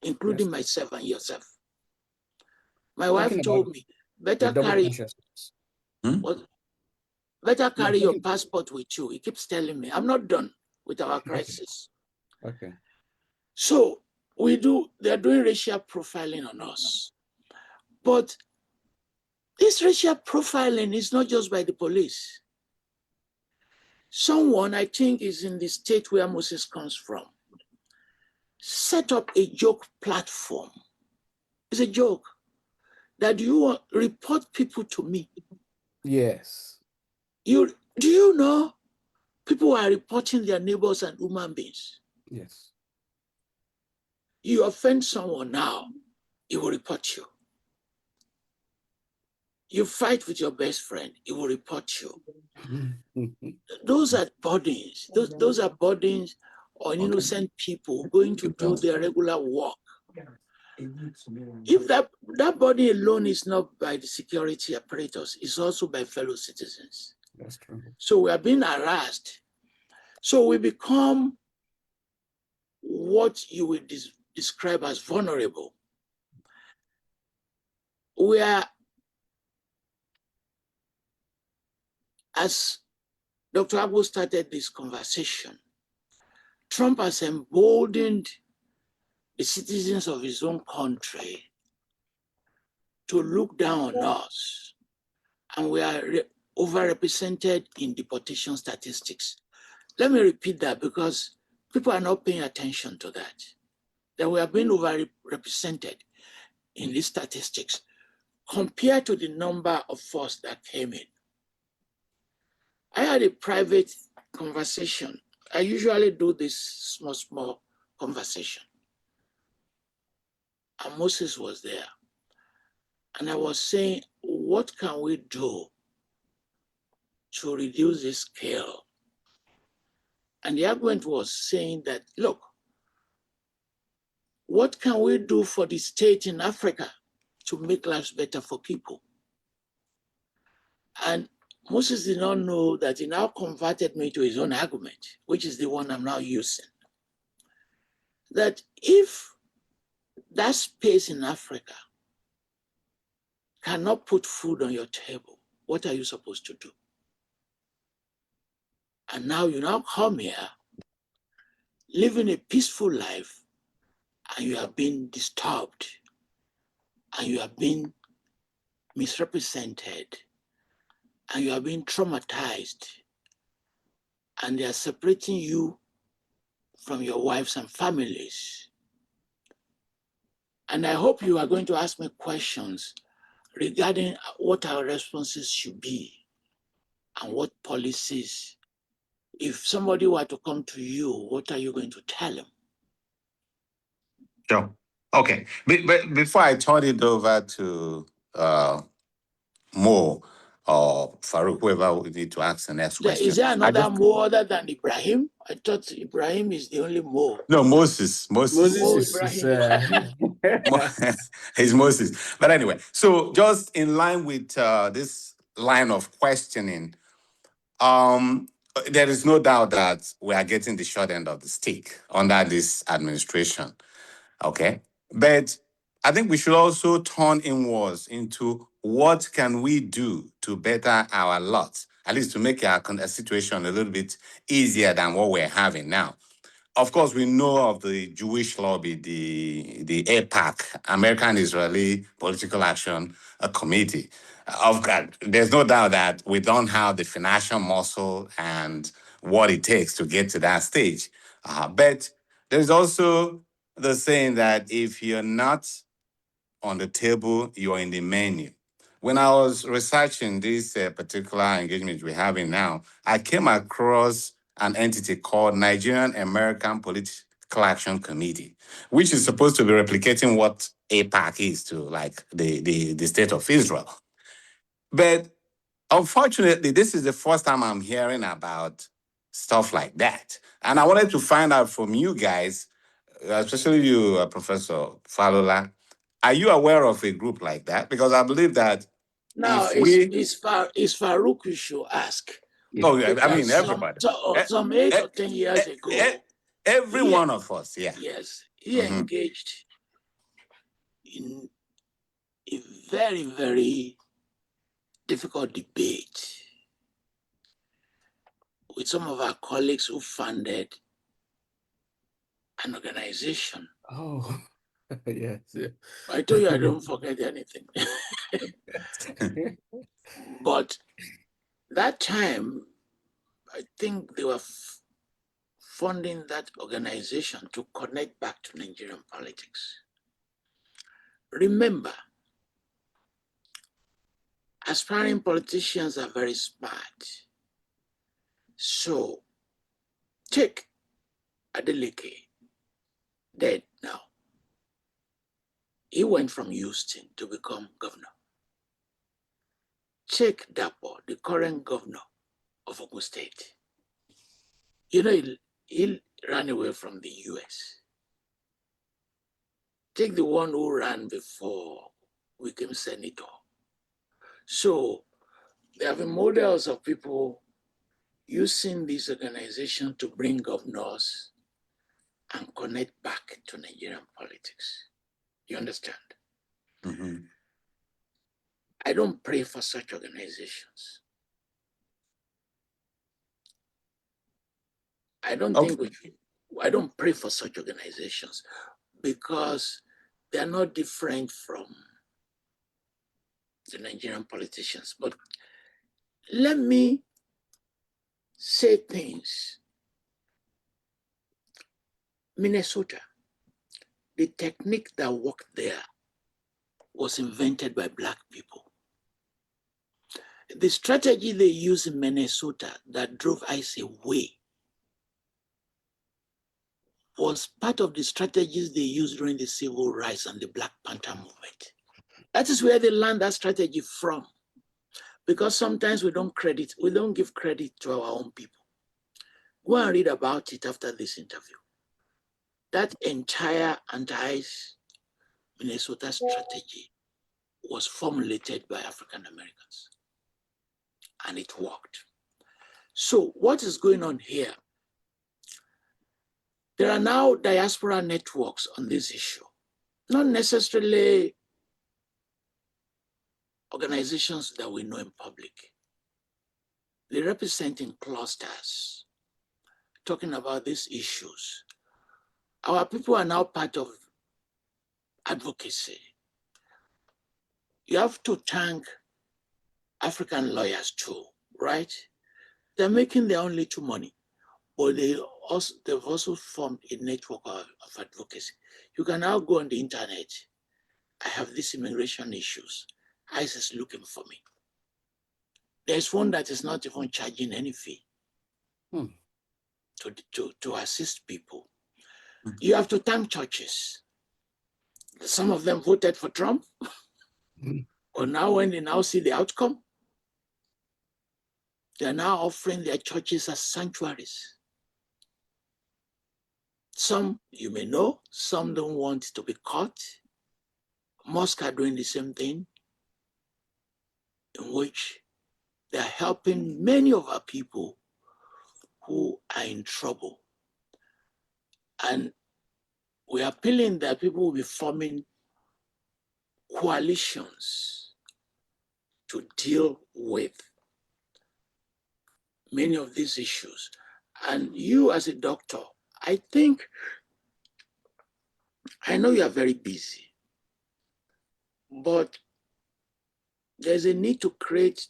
S2: including myself and yourself. My wife told me, better carry your passport with you. He keeps telling me, I'm not done with our crisis.
S3: Okay.
S2: So they're doing racial profiling on us. But this racial profiling is not just by the police. Someone, I think is in the state where Moses comes from, set up a joke platform. It's a joke that you report people to me.
S3: Yes.
S2: Do you know people are reporting their neighbors and human beings?
S3: Yes.
S2: You offend someone now, he will report you. You fight with your best friend, he will report you. Those are burdens. Those are burdens on innocent people going to do their regular work. If that body alone is not by the security apparatus, it's also by fellow citizens.
S3: That's true.
S2: So we are being harassed. So we become what you would describe as vulnerable. We are, as Dr. Agbo started this conversation, Trump has emboldened the citizens of his own country to look down on us. And we are overrepresented in deportation statistics. Let me repeat that because people are not paying attention to that. That we are being overrepresented in these statistics compared to the number of us that came in. I had a private conversation. I usually do this small conversation. And Moses was there. And I was saying, what can we do to reduce this scale? And the argument was saying that, look, what can we do for the state in Africa to make lives better for people? And Moses did not know that he now converted me to his own argument, which is the one I'm now using. That if that space in Africa cannot put food on your table, what are you supposed to do? And now you now come here, living a peaceful life, and you have been disturbed, and you have been misrepresented, and you have been traumatized, and they are separating you from your wives and families. And I hope you are going to ask me questions regarding what our responses should be and what policies. If somebody were to come to you, what are you going to tell him?
S1: Sure. Okay. But before I turn it over to Mo or Farooq, whoever we need to ask the next question.
S2: Is there another Mo other than Ibrahim? I thought Ibrahim is the only Mo.
S1: No, Moses.
S3: Moses
S2: Ibrahim.
S1: He's Moses. But anyway, so just in line with this line of questioning, there is no doubt that we are getting the short end of the stick under this administration. Okay. But I think we should also turn inwards into what can we do to better our lot, at least to make our situation a little bit easier than what we're having now. Of course, we know of the Jewish lobby, the APAC, American Israeli Political Action Committee. Of God, there's no doubt that we don't have the financial muscle and what it takes to get to that stage. But there's also the saying that if you're not on the table, you're in the menu. When I was researching this particular engagement we're having now, I came across an entity called Nigerian American Political Action Committee, which is supposed to be replicating what APAC is to like the state of Israel. But unfortunately, this is the first time I'm hearing about stuff like that. And I wanted to find out from you guys, especially you, Professor Falola, are you aware of a group like that? Because I believe that
S2: now, it's Farooq you should ask.
S1: Oh, I mean, everybody.
S2: Some 8 or 10 years ago.
S1: Every one of us, yeah.
S2: Yes, he engaged in a very, very difficult debate with some of our colleagues who funded an organization.
S3: Oh, yes.
S2: I told you I don't forget anything. But that time, I think they were funding that organization to connect back to Nigerian politics. Remember, aspiring politicians are very smart. So take Adeleke, dead now. He went from Houston to become governor. Check Dapo, the current governor of Ogun State. You know, he ran away from the US. Take the one who ran before we became senator. So there have been models of people using this organization to bring governors and connect back to Nigerian politics. You understand?
S1: Mm-hmm.
S2: I don't pray for such organizations. I don't pray for such organizations because they are not different from the Nigerian politicians. But let me say things. Minnesota, the technique that worked there was invented by Black people. The strategy they used in Minnesota that drove ICE away was part of the strategies they used during the Civil Rights and the Black Panther movement. That is where they learned that strategy from. Because sometimes we don't give credit to our own people. Go and read about it after this interview. That entire anti-ICE Minnesota strategy was formulated by African Americans. And it worked. So what is going on here? There are now diaspora networks on this issue, not necessarily organizations that we know in public. They represent in clusters, talking about these issues. Our people are now part of advocacy. You have to thank African lawyers too, right? They're making their own little money, but they've also formed a network of advocacy. You can now go on the internet. I have these immigration issues. ICE is looking for me. There's one that is not even charging any fee to assist people. You have to thank churches. Some of them voted for Trump, but now when they now see the outcome, They are now offering their churches as sanctuaries. Some, you may know, some don't want to be caught. Mosques are doing the same thing, in which they are helping many of our people who are in trouble. And we are appealing that people will be forming coalitions to deal with many of these issues. And you as a doctor, I know you are very busy, but there's a need to create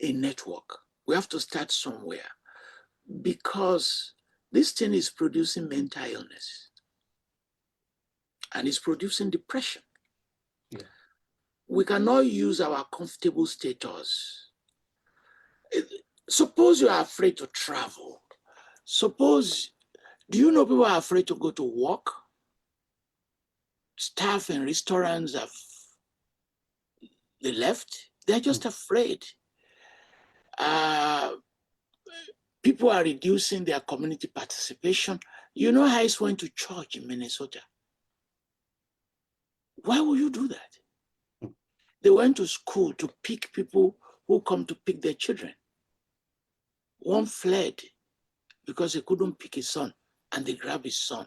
S2: a network. We have to start somewhere, because this thing is producing mental illness and it's producing depression.
S3: Yeah.
S2: We cannot use our comfortable status. Suppose you are afraid to travel. Suppose, do you know people are afraid to go to work? Staff in restaurants they left. They're just afraid. People are reducing their community participation. You know, Hayes went to church in Minnesota. Why would you do that? They went to school to pick people who come to pick their children. One fled because he couldn't pick his son, and they grabbed his son.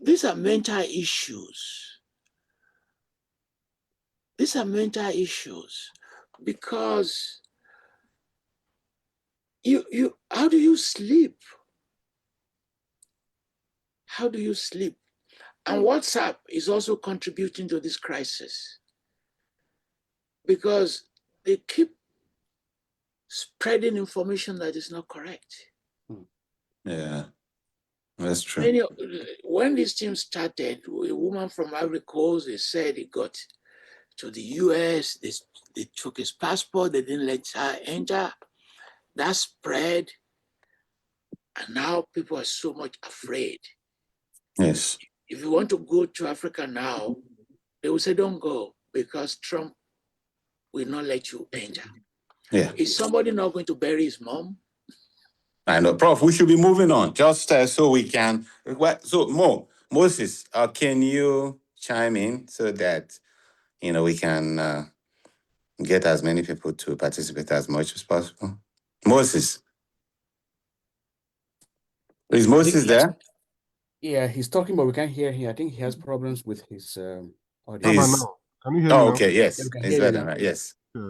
S2: These are mental issues. These are mental issues because how do you sleep? How do you sleep? And WhatsApp is also contributing to this crisis because they keep spreading information that is not correct.
S1: Yeah, that's true.
S2: When this team started, a woman from Ivory Coast, they said he got to the US, they took his passport, they didn't let her enter. That spread, and now people are so much afraid.
S1: Yes.
S2: If you want to go to Africa now, they will say, don't go, because Trump will not let you enter.
S1: Yeah.
S2: Is somebody not going to bury his mom?
S1: I know, Prof. We should be moving on, just so we can. So, Moses, can you chime in so that we can get as many people to participate as much as possible? Moses, is Moses there?
S3: Yeah, he's talking, but we can't hear him. I think he has problems with his audio.
S4: How about now? Can you hear me now?
S1: Okay, yes,
S3: Yeah, we can
S1: it's
S3: hear you
S1: better,
S3: now.
S1: right? Yes.
S4: Yeah.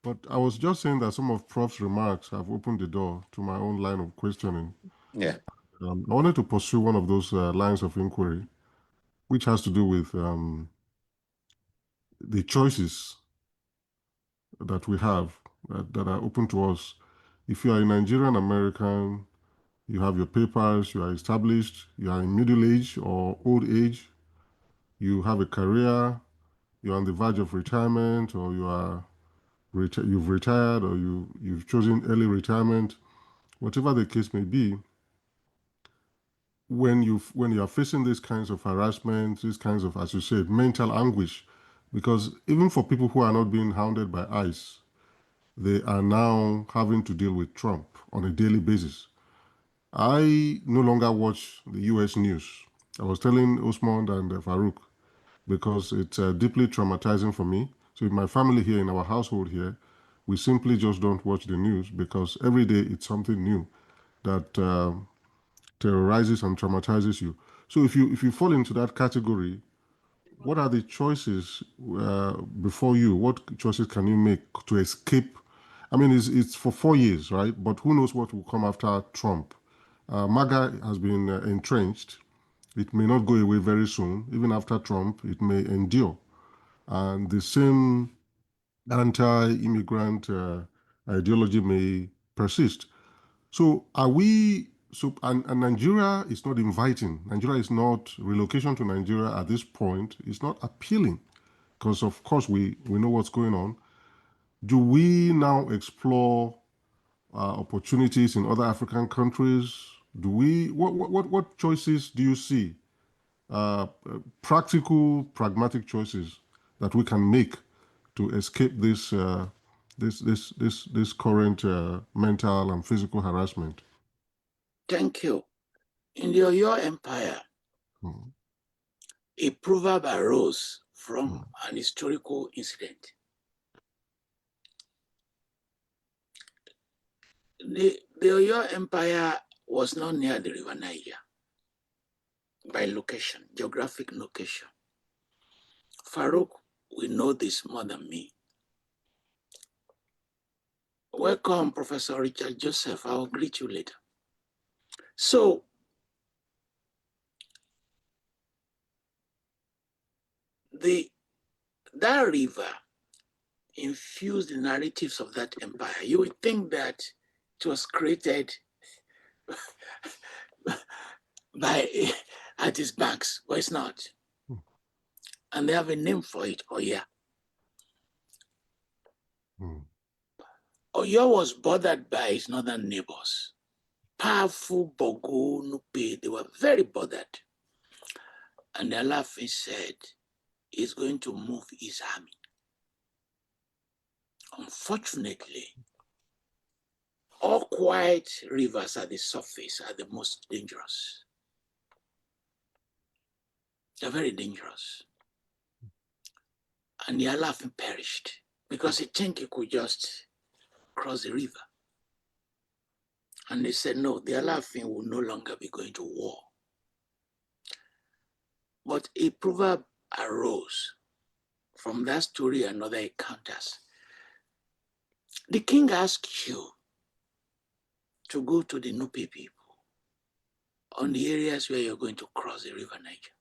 S4: But I was just saying that some of Prof's remarks have opened the door to my own line of questioning.
S1: Yeah.
S4: I wanted to pursue one of those lines of inquiry, which has to do with the choices that we have that are open to us. If you are a Nigerian American, you have your papers, you are established, you are in middle age or old age, you have a career, you're on the verge of retirement, or you've retired, or you've chosen early retirement, whatever the case may be. When you are facing these kinds of harassment, these kinds of, as you said, mental anguish, because even for people who are not being hounded by ICE, they are now having to deal with Trump on a daily basis. I no longer watch the US news. I was telling Osmund and Farooq, because it's deeply traumatizing for me. So in my family here, in our household here, we simply just don't watch the news, because every day it's something new that terrorizes and traumatizes you. So if you fall into that category, what are the choices before you? What choices can you make to escape? I mean, it's for 4 years, right? But who knows what will come after Trump? MAGA has been entrenched. It may not go away very soon. Even after Trump, it may endure. And the same anti-immigrant ideology may persist. So and Nigeria is not inviting. Nigeria is not, relocation to Nigeria at this point is not appealing, because of course we know what's going on. Do we now explore opportunities in other African countries? Do we, what choices do you see? Practical, pragmatic choices that we can make to escape this this current mental and physical harassment?
S2: Thank you. In the Oyo Empire, a proverb arose from an historical incident. The Oyo Empire was not near the River Niger by location, geographic location. Farooq will know this more than me. Welcome, Professor Richard Joseph. I'll greet you later. So, that river infused the narratives of that empire. You would think that it was created by at its banks, but it's not. And they have a name for it, Oya. Oyo was bothered by its northern neighbors. Powerful Bogo, Nupe, they were very bothered. And the Alaafin said, he's going to move his army. Unfortunately, all quiet rivers at the surface are the most dangerous. They're very dangerous. And the Alaafin perished because he think he could just cross the river. And they said, no, the Alaafin will no longer be going to war. But a proverb arose from that story and other encounters. The king asked you to go to the Nupe people on the areas where you're going to cross the River Niger.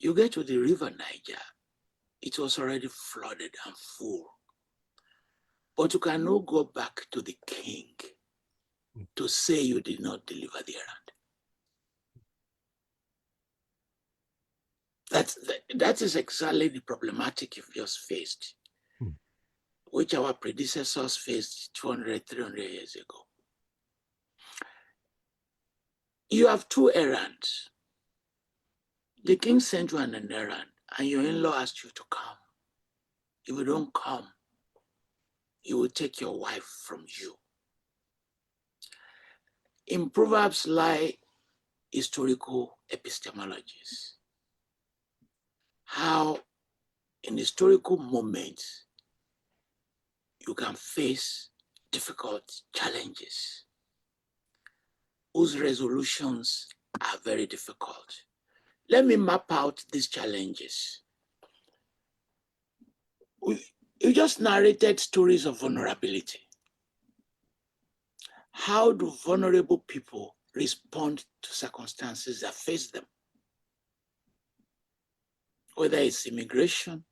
S2: You get to the River Niger, it was already flooded and full. But you cannot go back to the king to say you did not deliver the errand. That is exactly the problematic you've just faced, which our predecessors faced 200, 300 years ago. You have two errands. The king sent you on an errand, and your in-law asked you to come. If you don't come, he will take your wife from you. In Proverbs lie historical epistemologies. How in historical moments you can face difficult challenges whose resolutions are very difficult. Let me map out these challenges. You just narrated stories of vulnerability. How do vulnerable people respond to circumstances that face them? Whether it's immigration,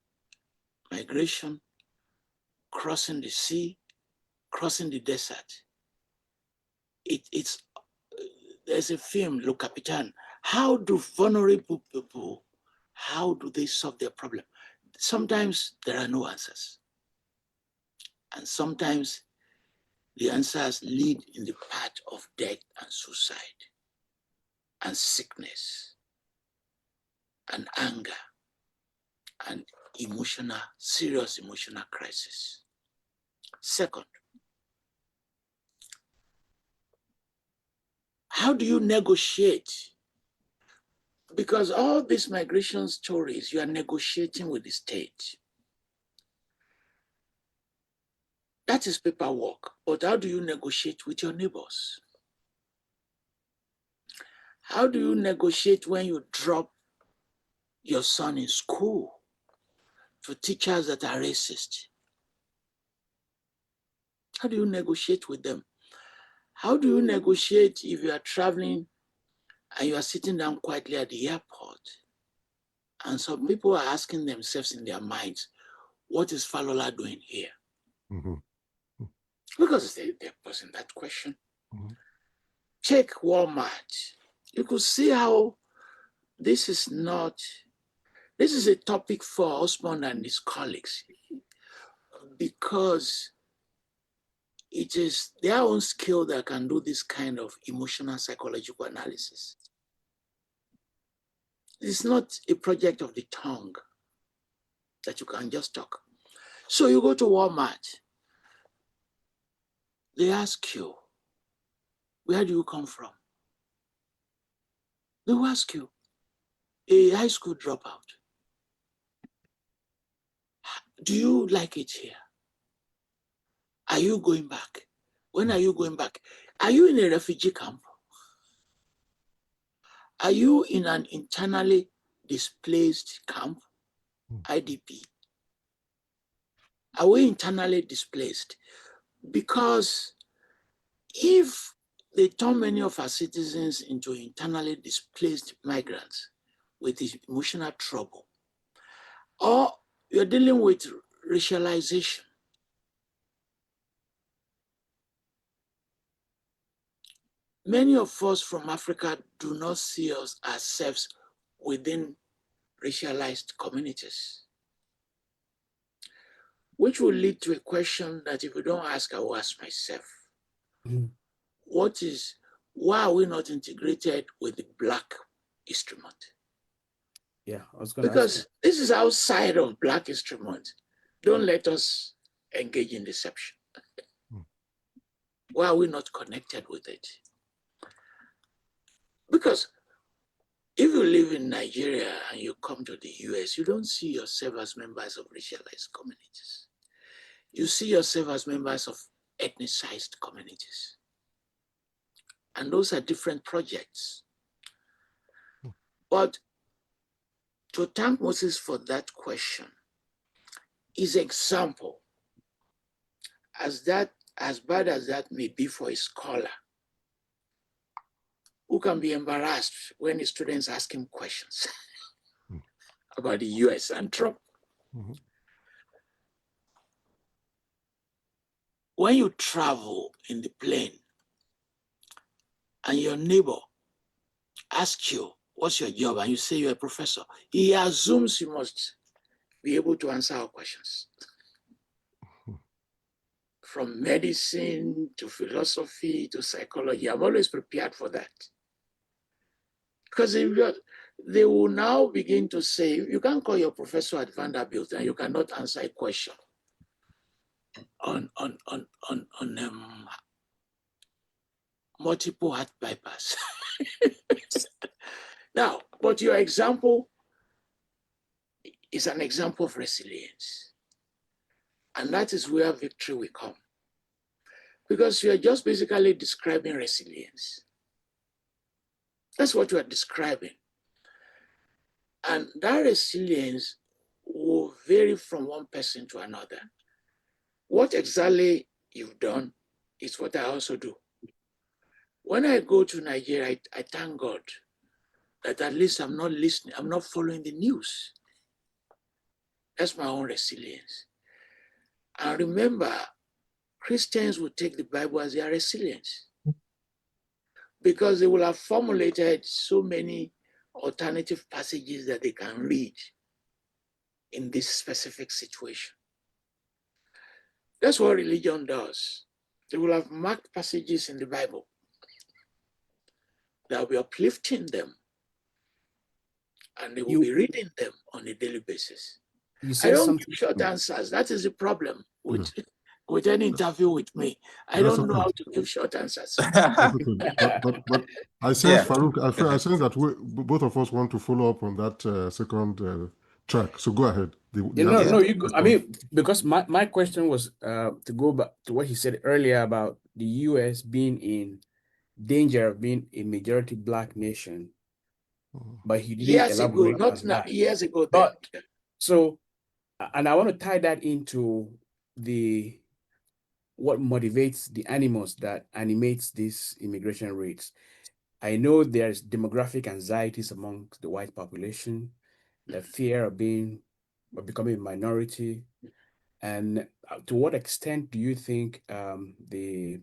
S2: migration, crossing the sea, crossing the desert. There's a film, Le Capitan. How do vulnerable people, how do they solve their problem? Sometimes there are no answers. And sometimes the answers lead in the path of death and suicide and sickness and anger and serious emotional crisis. Second, how do you negotiate? Because all these migration stories, you are negotiating with the state. That is paperwork, but how do you negotiate with your neighbors? How do you negotiate when you drop your son in school to teachers that are racist? How do you negotiate with them? How do you negotiate if you are traveling and you are sitting down quietly at the airport and some people are asking themselves in their minds, what is Falola doing here? Because they're posing that question. Check Walmart. You could see how this is a topic for Osmund and his colleagues, because it is their own skill that can do this kind of emotional psychological analysis. It's not a project of the tongue. that you can just talk. So you go to Walmart, they ask you, where do you come from? They will ask you, a high school dropout. Do you like it here? Are you going back? When are you going back? Are you in a refugee camp? Are you in an internally displaced camp, IDP? Are we internally displaced? Because if they turn many of our citizens into internally displaced migrants with emotional trouble, or you're dealing with racialization, many of us from Africa do not see us ourselves within racialized communities, which will lead to a question that if you don't ask, I will ask myself. Why are we not integrated with the Black History Month?
S3: Yeah, I was going to ask
S2: Because this is outside of Black History Month. Don't let us engage in deception. Why are we not connected with it? Because if you live in Nigeria and you come to the US, you don't see yourself as members of racialized communities. You see yourself as members of ethnicized communities. And those are different projects. But to thank Moses for that question, his example, as bad as that may be for a scholar, who can be embarrassed when his students ask him questions about the US and Trump. When you travel in the plane and your neighbor asks you, what's your job? And you say you're a professor, he assumes you must be able to answer our questions. From medicine to philosophy to psychology, I'm always prepared for that. Because they will now begin to say, you can't call your professor at Vanderbilt and you cannot answer a question on multiple heart bypass. Now, but your example is an example of resilience. And that is where victory will come. Because you're just basically describing resilience. That's what you are describing. And that resilience will vary from one person to another. What exactly you've done is what I also do. When I go to Nigeria, I thank God that at least I'm not listening, I'm not following the news. That's my own resilience. And remember, Christians will take the Bible as their resilience because they will have formulated so many alternative passages that they can read in this specific situation. That's what religion does. They will have marked passages in the Bible that will be uplifting them, and they will be reading them on a daily basis. I don't give short answers. That is the problem with any interview with me. I don't know how to give short answers.
S4: But I sense, Farooq, I sense that both of us want to follow up on that second track. So go ahead.
S3: You go. I mean, because my question was to go back to what he said earlier about the US being in danger of being a majority Black nation, but he didn't
S2: years
S3: elaborate
S2: ago,
S3: on that.
S2: Years ago.
S3: But so, and I want to tie that into what motivates the animals that animates these immigration rates. I know there's demographic anxieties among the white population, the fear of becoming a minority. And to what extent do you think the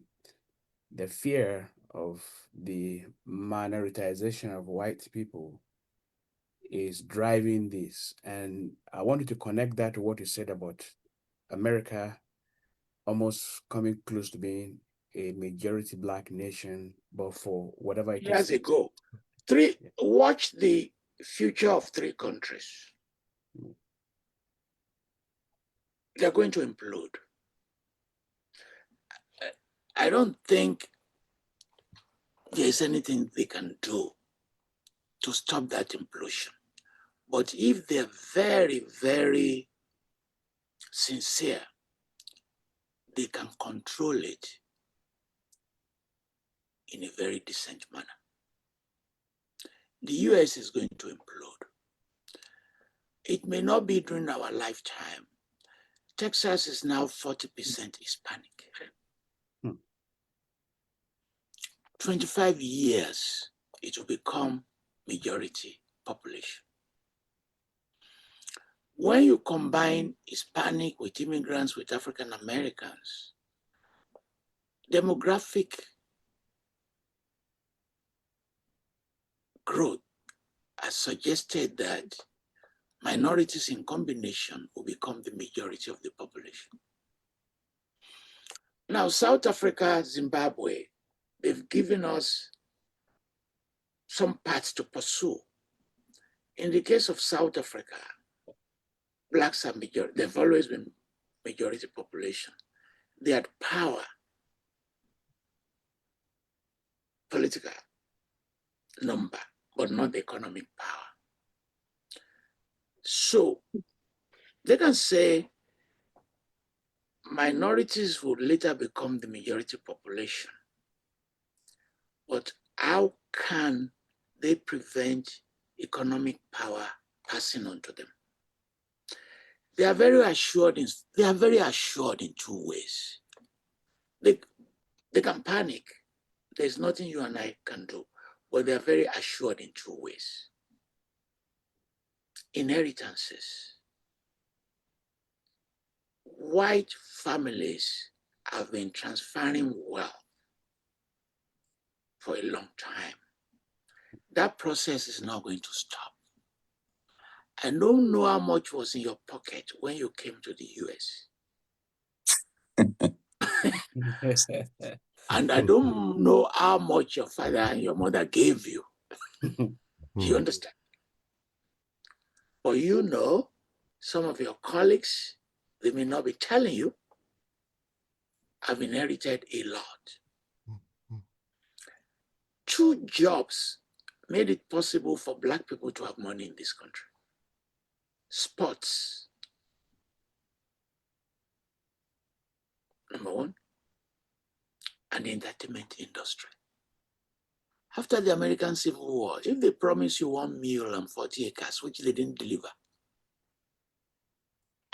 S3: fear of the minoritization of white people is driving this? And I wanted to connect that to what you said about America almost coming close to being a majority Black nation, but for whatever it
S2: years
S3: is.
S2: ago. Watch the future of three countries. they're going to implode. I don't think there's anything they can do to stop that implosion. But if they're very, very sincere, they can control it in a very decent manner. The US is going to implode. It may not be during our lifetime. Texas is now 40% Hispanic. 25 years, it will become majority population. When you combine Hispanic with immigrants, with African Americans, demographic growth has suggested that minorities in combination will become the majority of the population. Now, South Africa, Zimbabwe, they've given us some paths to pursue. In the case of South Africa, blacks are majority, they've always been majority population. They had power, political number, but not economic power. So they can say minorities will later become the majority population, but how can they prevent economic power passing on to them? They are very assured in two ways. They can panic. There's nothing you and I can do, but they are very assured in two ways. Inheritances. White families have been transferring wealth for a long time. That process is not going to stop. I don't know how much was in your pocket when you came to the US. And I don't know how much your father and your mother gave you. You understand? But you know, some of your colleagues, they may not be telling you, have inherited a lot. 2 jobs made it possible for Black people to have money in this country. Sports, number 1, and the entertainment industry. After the American Civil War, if they promise you 1 mule and 40 acres, which they didn't deliver,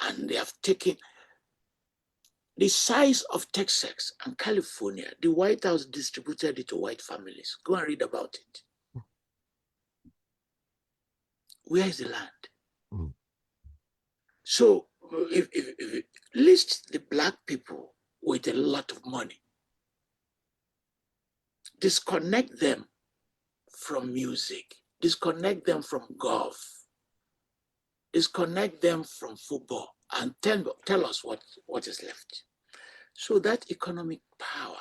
S2: and they have taken the size of Texas and California, the White House distributed it to white families. Go and read about it. Where is the land? So if list the Black people with a lot of money, disconnect them from music, disconnect them from golf, disconnect them from football, and tell us what is left. So that economic power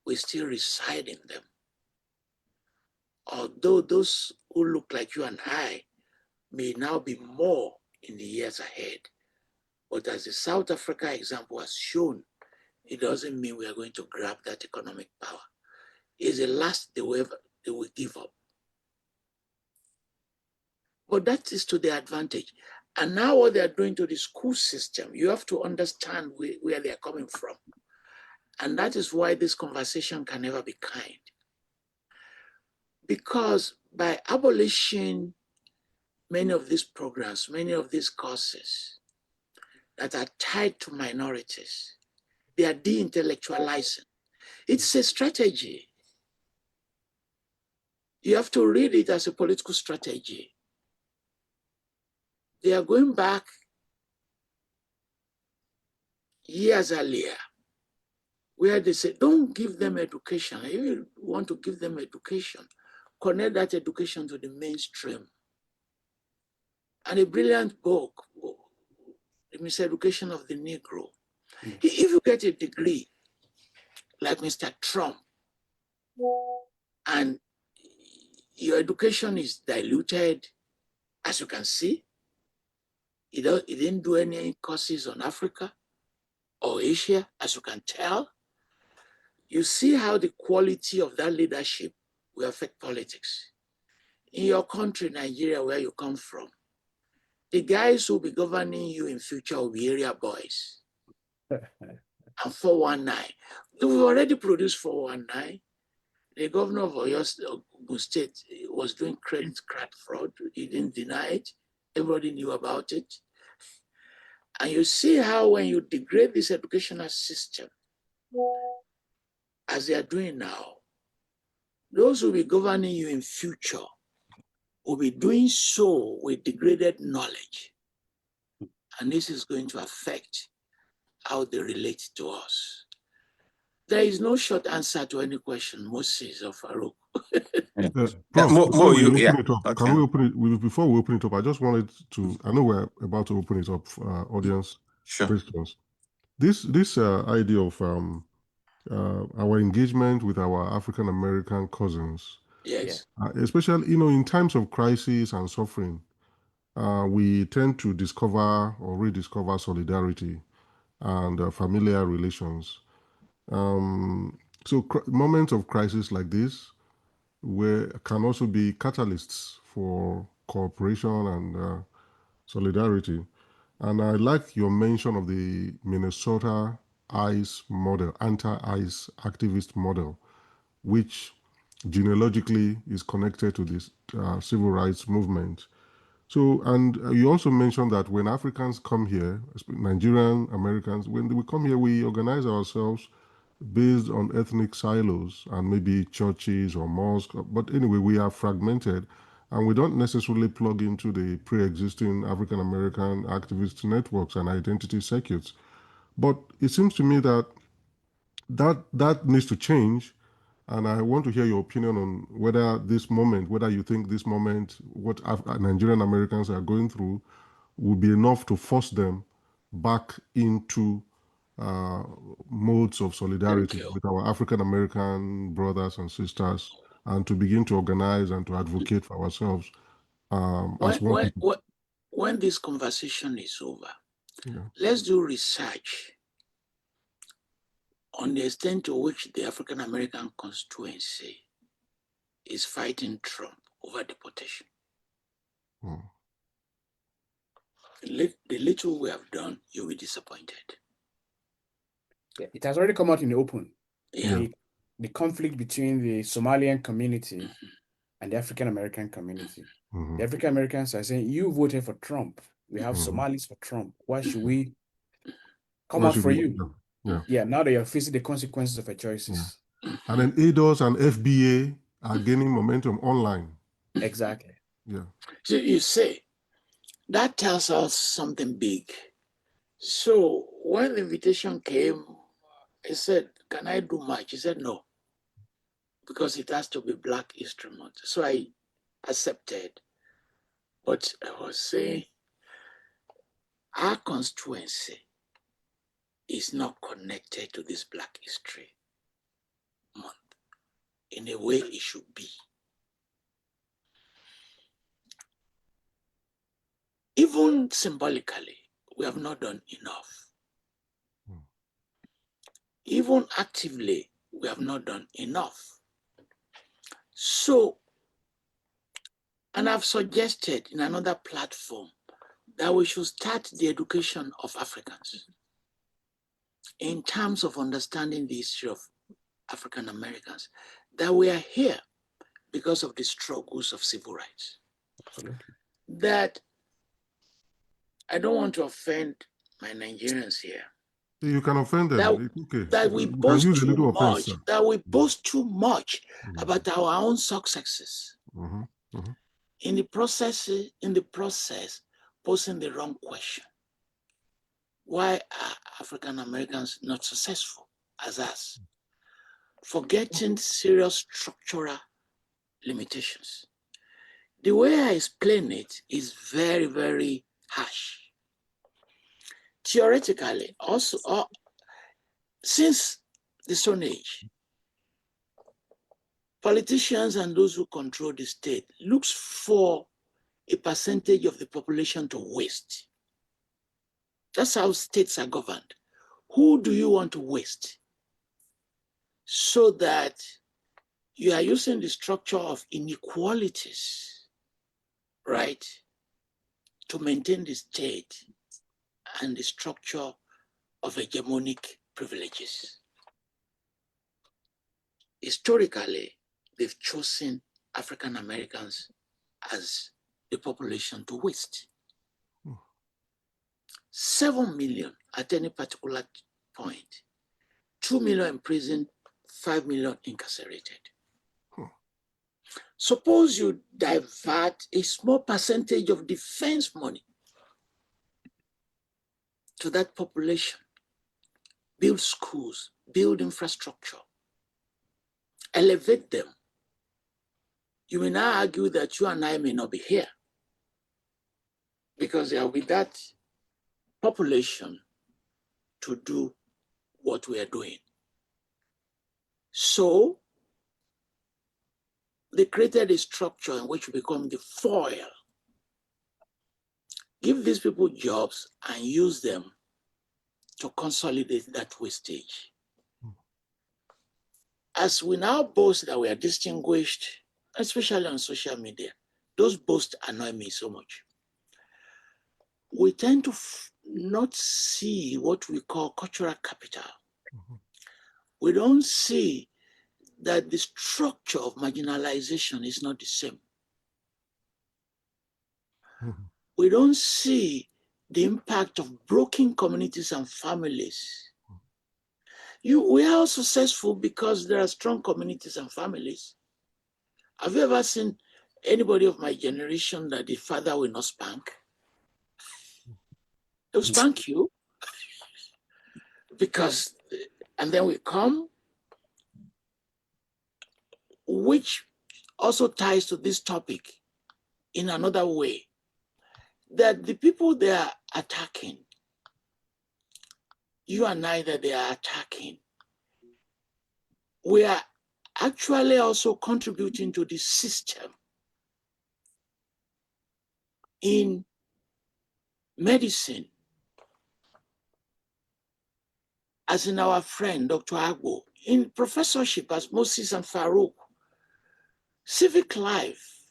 S2: will still reside in them. Although those who look like you and I may now be more in the years ahead. But as the South Africa example has shown, it doesn't mean we are going to grab that economic power. It's the last they will give up. But that is to their advantage. And now what they are doing to the school system, you have to understand where they are coming from. And that is why this conversation can never be kind. Because by abolishing many of these programs, many of these courses that are tied to minorities, they are deintellectualizing. It's a strategy. You have to read it as a political strategy. They are going back years earlier, where they say, don't give them education. If you want to give them education, connect that education to the mainstream. And a brilliant book, The Miseducation of the Negro. Yes. If you get a degree, like Mr. Trump, and your education is diluted, as you can see, He didn't do any courses on Africa or Asia, as you can tell. You see how the quality of that leadership will affect politics. In your country, Nigeria, where you come from, the guys who will be governing you in future will be area boys. And 419. We've already produced 419. The governor of Oyo State was doing credit card fraud. He didn't deny it. Everybody knew about it. And you see how when you degrade this educational system, as they are doing now, those who will be governing you in future will be doing so with degraded knowledge. And this is going to affect how they relate to us. There is no short answer to any question, Moses or Farooq.
S4: Prof, before we open it up,
S1: okay.
S4: can we open it? Before we open it up, I just wanted to, I know we're about to open it up for audience questions. This idea of our engagement with our African American cousins,
S2: Yes,
S4: especially in times of crisis and suffering, we tend to discover or rediscover solidarity and familiar relations. So moments of crisis like this can also be catalysts for cooperation and solidarity. And I like your mention of the Minnesota ICE model, anti-ICE activist model, which genealogically is connected to this civil rights movement. So, and you also mentioned that when Africans come here, Nigerian Americans, when we come here, we organize ourselves based on ethnic silos and maybe churches or mosques. But anyway, we are fragmented and we don't necessarily plug into the pre-existing African American activist networks and identity circuits. But it seems to me that that needs to change. And I want to hear your opinion on whether you think this moment, what Nigerian Americans are going through, will be enough to force them back into modes of solidarity with our African American brothers and sisters, and to begin to organize and to advocate for ourselves as one people.
S2: When this conversation is over, let's do research on the extent to which the African American constituency is fighting Trump over deportation. The little we have done, you'll be disappointed.
S3: Yeah, it has already come out in the open.
S2: Yeah.
S3: The conflict between the Somalian community and the African American community. The African Americans are saying, you voted for Trump. We have Somalis for Trump. Why should we come out for you? Yeah, now that you're facing the consequences of your choices.
S4: And then ADOS and FBA are gaining momentum online.
S3: Exactly.
S4: Yeah.
S2: So you say, that tells us something big. So when the invitation came, he said, can I do much? He said, no, because it has to be Black History Month. So I accepted. But I was saying, our constituency is not connected to this Black History Month in a way it should be. Even symbolically, we have not done enough. Even actively, we have not done enough. So, and I've suggested in another platform that we should start the education of Africans in terms of understanding the history of African Americans, that we are here because of the struggles of civil rights.
S3: Absolutely.
S2: That I don't want to offend my Nigerians here.
S4: You can offend them.
S2: That we boast too much. That we boast too much about our own successes. In the process, posing the wrong question. Why are African Americans not successful as us? Forgetting serious structural limitations. The way I explain it is very, very harsh. Theoretically, also, since the Stone Age, politicians and those who control the state looks for a percentage of the population to waste. That's how states are governed. Who do you want to waste? So that you are using the structure of inequalities, right, to maintain the state and the structure of hegemonic privileges. Historically, they've chosen African Americans as the population to waste. 7 million at any particular point, 2 million imprisoned, 5 million incarcerated. Suppose you divert a small percentage of defense money to that population, build schools, build infrastructure, elevate them. You may now argue that you and I may not be here because they are with that population to do what we are doing. So they created a structure in which we become the foil. Give these people jobs and use them to consolidate that wastage. As we now boast that we are distinguished, especially on social media, those boasts annoy me so much. We tend to not see what we call cultural capital. We don't see that the structure of marginalization is not the same. We don't see the impact of broken communities and families. We are successful because there are strong communities and families. Have you ever seen anybody of my generation that the father will not spank? They'll spank you because, and then we come, which also ties to this topic in another way, that the people they are attacking, you and I that they are attacking, we are actually also contributing to the system. In medicine, as in our friend, Dr. Agbo, in professorship as Moses and Farooq, civic life,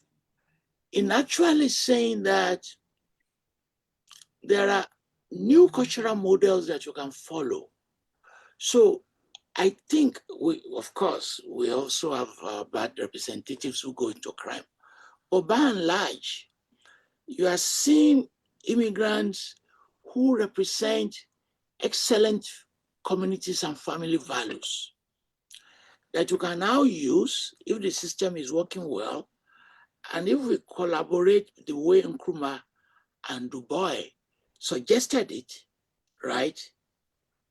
S2: in actually saying that there are new cultural models that you can follow. So I think of course, we also have bad representatives who go into crime. But by and large, you are seeing immigrants who represent excellent communities and family values that you can now use if the system is working well. And if we collaborate the way Nkrumah and Du Bois suggested it, right,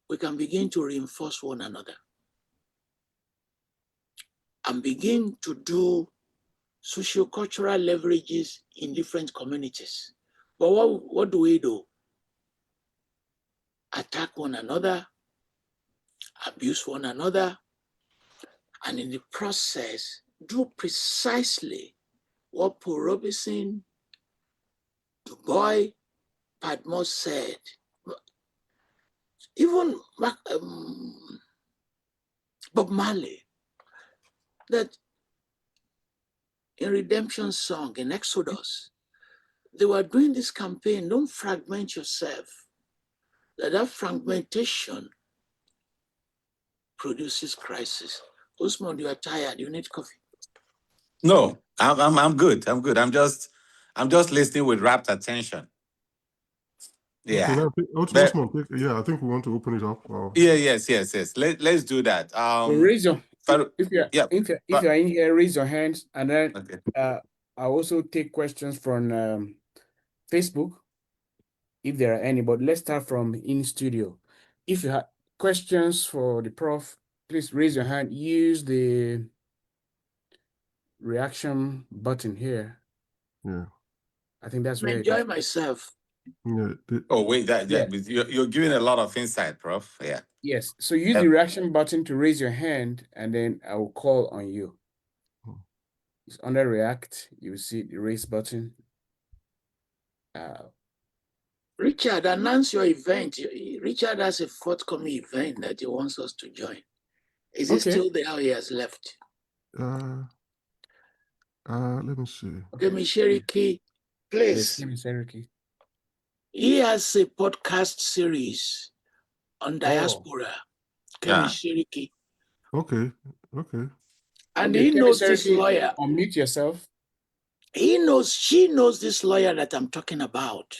S2: we can begin to reinforce one another and begin to do sociocultural leverages in different communities. But what do we do? Attack one another, abuse one another, and in the process, do precisely what Paul Robeson, Du Bois, Padmore said. Even Bob Marley, that in Redemption Song, in Exodus, they were doing this campaign, don't fragment yourself, that fragmentation produces crisis. Osmund, you are tired, you need coffee.
S1: No, I'm good. I'm good. I'm just listening with rapt attention. Yeah.
S4: Okay, now, Osmund, yeah, I think we want to open it up.
S1: Yeah, yes. Let's do that.
S3: So raise your if you're
S1: yeah.
S3: if you're in here, raise your hands, and then
S1: Okay.
S3: I also take questions from Facebook if there are any. But let's start from in studio. If you have questions for the prof, please raise your hand. Use the reaction button here.
S4: Yeah.
S3: I think that's where.
S2: Enjoy myself.
S4: Yeah.
S1: Oh wait,
S3: Yeah.
S1: you're giving a lot of insight, Prof. Yeah.
S3: Yes. So use the reaction button to raise your hand, and then I will call on you. It's under React. You will see the raise button.
S2: Richard, announce your event. Richard has a forthcoming event that he wants us to join. Is he still there or he has left?
S4: Let me see.
S2: Kemi Sheriki, please.
S3: Yes, Kemi Sheriki.
S2: He has a podcast series on diaspora. Kemi Sheriki.
S4: Okay.
S2: And
S3: Okay,
S2: he
S3: Kemi
S2: knows this
S3: Sheriki,
S2: lawyer.
S3: unmute yourself.
S2: She knows this lawyer that I'm talking about,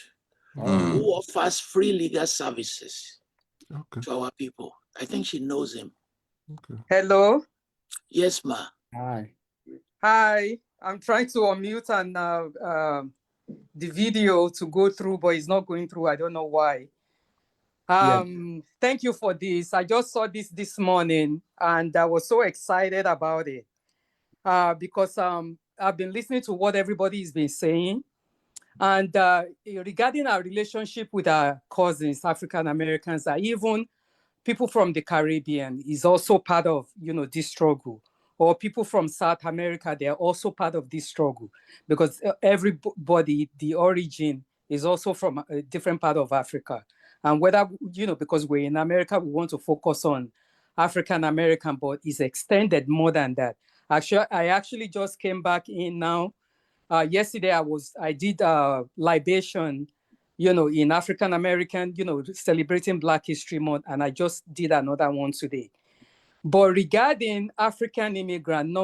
S2: who offers free legal services to our people. I think she knows him.
S4: Okay.
S5: Hello.
S2: Yes, ma.
S5: Hi. I'm trying to unmute and the video to go through, but it's not going through. I don't know why. Thank you for this. I just saw this morning and I was so excited about it because I've been listening to what everybody's been saying. And regarding our relationship with our cousins, African Americans, even people from the Caribbean is also part of, this struggle. Or people from South America, they're also part of this struggle because everybody, the origin is also from a different part of Africa. And whether, because we're in America, we want to focus on African American, but it's extended more than that. Actually, I actually just came back in now. Yesterday, I did a libation, in African American, celebrating Black History Month, and I just did another one today. But regarding African immigrant,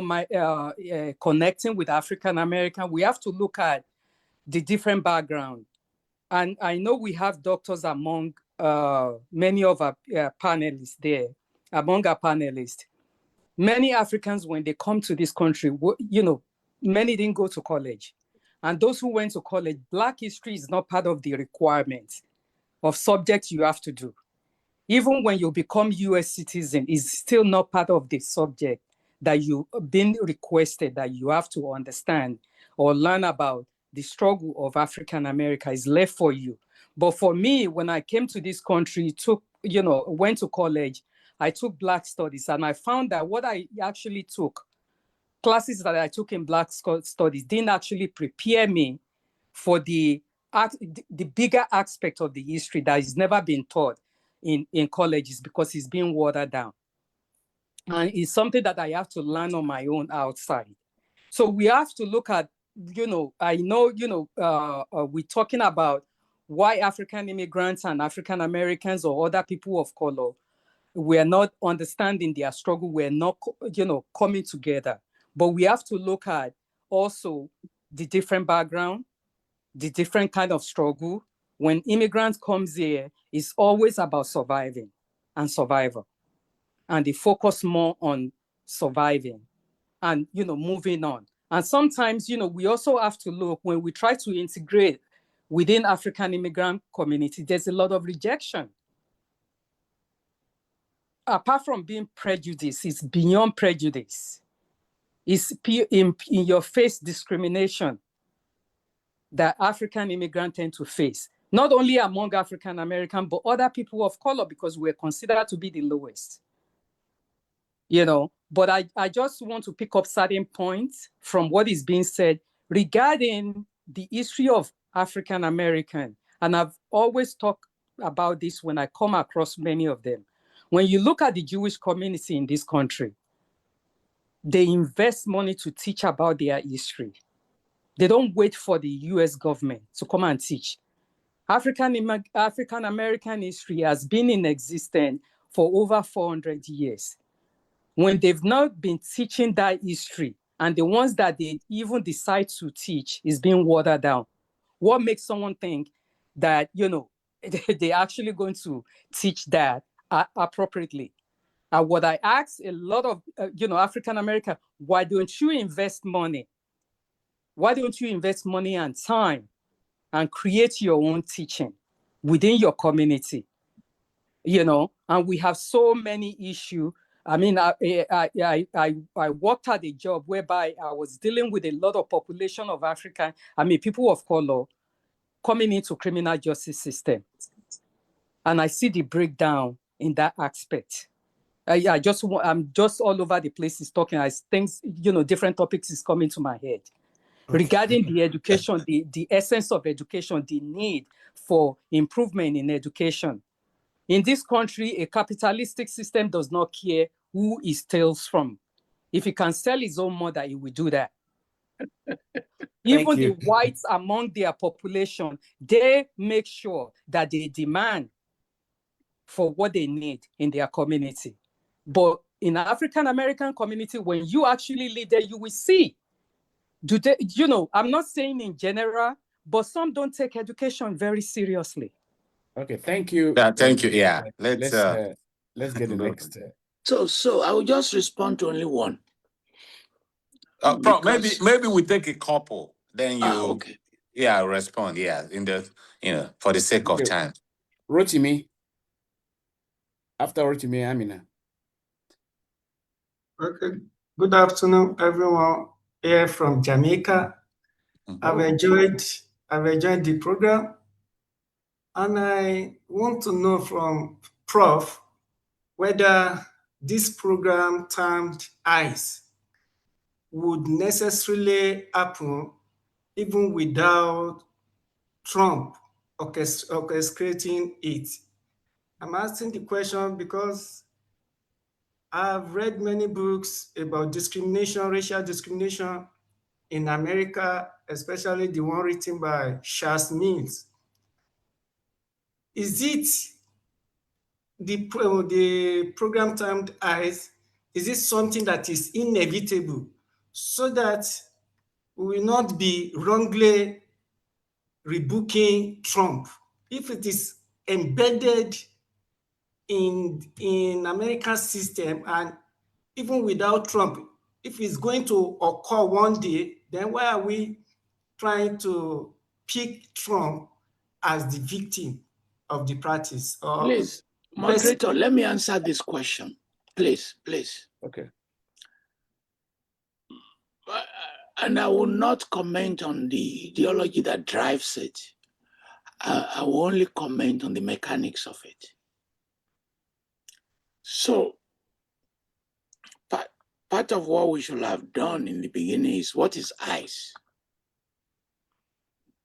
S5: connecting with African American, we have to look at the different background. And I know we have doctors among many of our panelists there, among our panelists. Many Africans, when they come to this country, many didn't go to college. And those who went to college, Black history is not part of the requirements of subjects you have to do. Even when you become US citizen, it's still not part of the subject that you've been requested that you have to understand or learn about. The struggle of African America is left for you. But for me, when I came to this country, went to college, I took Black studies, and I found that what I actually took, classes that I took in Black studies, didn't actually prepare me for the bigger aspect of the history that has never been taught in colleges because it's being watered down. And it's something that I have to learn on my own outside. So we have to look at, I know, we're talking about why African immigrants and African Americans or other people of color, we're not understanding their struggle. We're not, coming together. But we have to look at also the different background, the different kind of struggle. When immigrants comes here, it's always about surviving and survival. And they focus more on surviving and, moving on. And sometimes, we also have to look when we try to integrate within African immigrant community, there's a lot of rejection. Apart from being prejudice, it's beyond prejudice. It's in your face discrimination that African immigrants tend to face, not only among African American, but other people of color, because we're considered to be the lowest. But I just want to pick up certain points from what is being said regarding the history of African American. And I've always talked about this when I come across many of them. When you look at the Jewish community in this country, they invest money to teach about their history. They don't wait for the US government to come and teach. African American history has been in existence for over 400 years. When they've not been teaching that history, and the ones that they even decide to teach is being watered down, what makes someone think that, they're actually going to teach that appropriately? What I ask a lot of, African American, why don't you invest money? Why don't you invest money and time and create your own teaching within your community? And we have so many issues. I mean, I worked at a job whereby I was dealing with a lot of population of people of color coming into criminal justice system. And I see the breakdown in that aspect. I'm just all over the place talking as things, different topics is coming to my head. regarding the education, the essence of education, the need for improvement in education. In this country, a capitalistic system does not care who it steals from. If he can sell his own mother, he will do that. Even the whites among their population, they make sure that they demand for what they need in their community. But in the African-American community, when you actually live there, you will see, I'm not saying in general, but some don't take education very seriously.
S3: Okay, thank you.
S1: Yeah, thank you. Yeah, let's
S3: get the next.
S2: So I will just respond to only one.
S1: Prof, maybe we take a couple, then you
S2: okay.
S1: Respond. Yeah, for the sake of time.
S3: Rotimi. After Rotimi, Amina.
S6: Okay. Good afternoon, everyone here from Jamaica. I've enjoyed the program, and I want to know from Prof whether this program termed ICE would necessarily happen even without Trump orchestrating it. I'm asking the question because I've read many books about discrimination, racial discrimination in America, especially the one written by Charles Mills. Is it the program termed ICE? Is it something that is inevitable so that we will not be wrongly rebooking Trump? If it is embedded in American system, and even without Trump, if it's going to occur one day, then why are we trying to pick Trump as the victim of the practice?
S2: Please, moderator, let me answer this question. Please.
S3: Okay.
S2: And I will not comment on the ideology that drives it. I will only comment on the mechanics of it. So, part of what we should have done in the beginning is, what is ICE?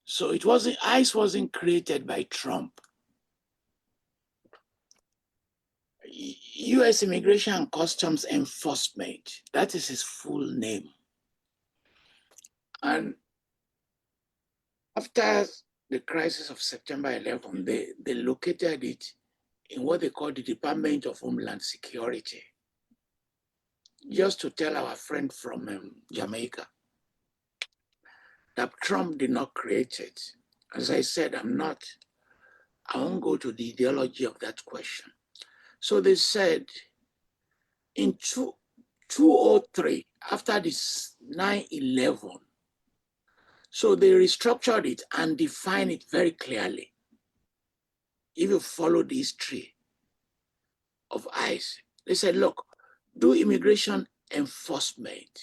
S2: So ICE wasn't created by Trump. U.S. Immigration and Customs Enforcement, that is his full name. And after the crisis of September 11, they located it in what they call the Department of Homeland Security. Just to tell our friend from Jamaica that Trump did not create it. As I said, I won't go to the ideology of that question. So they said in 2003, after this 9/11, so they restructured it and defined it very clearly. If you follow the history of ICE, they said, look, do immigration enforcement.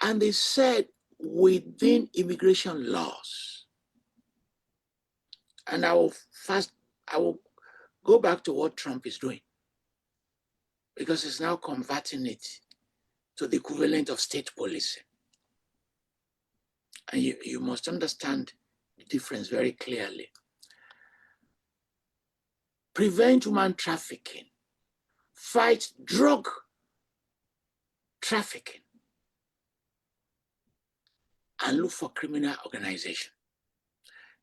S2: And they said within immigration laws. And I will go back to what Trump is doing, because he's now converting it to the equivalent of state policy. And you must understand the difference very clearly. Prevent human trafficking, fight drug trafficking, and look for criminal organization.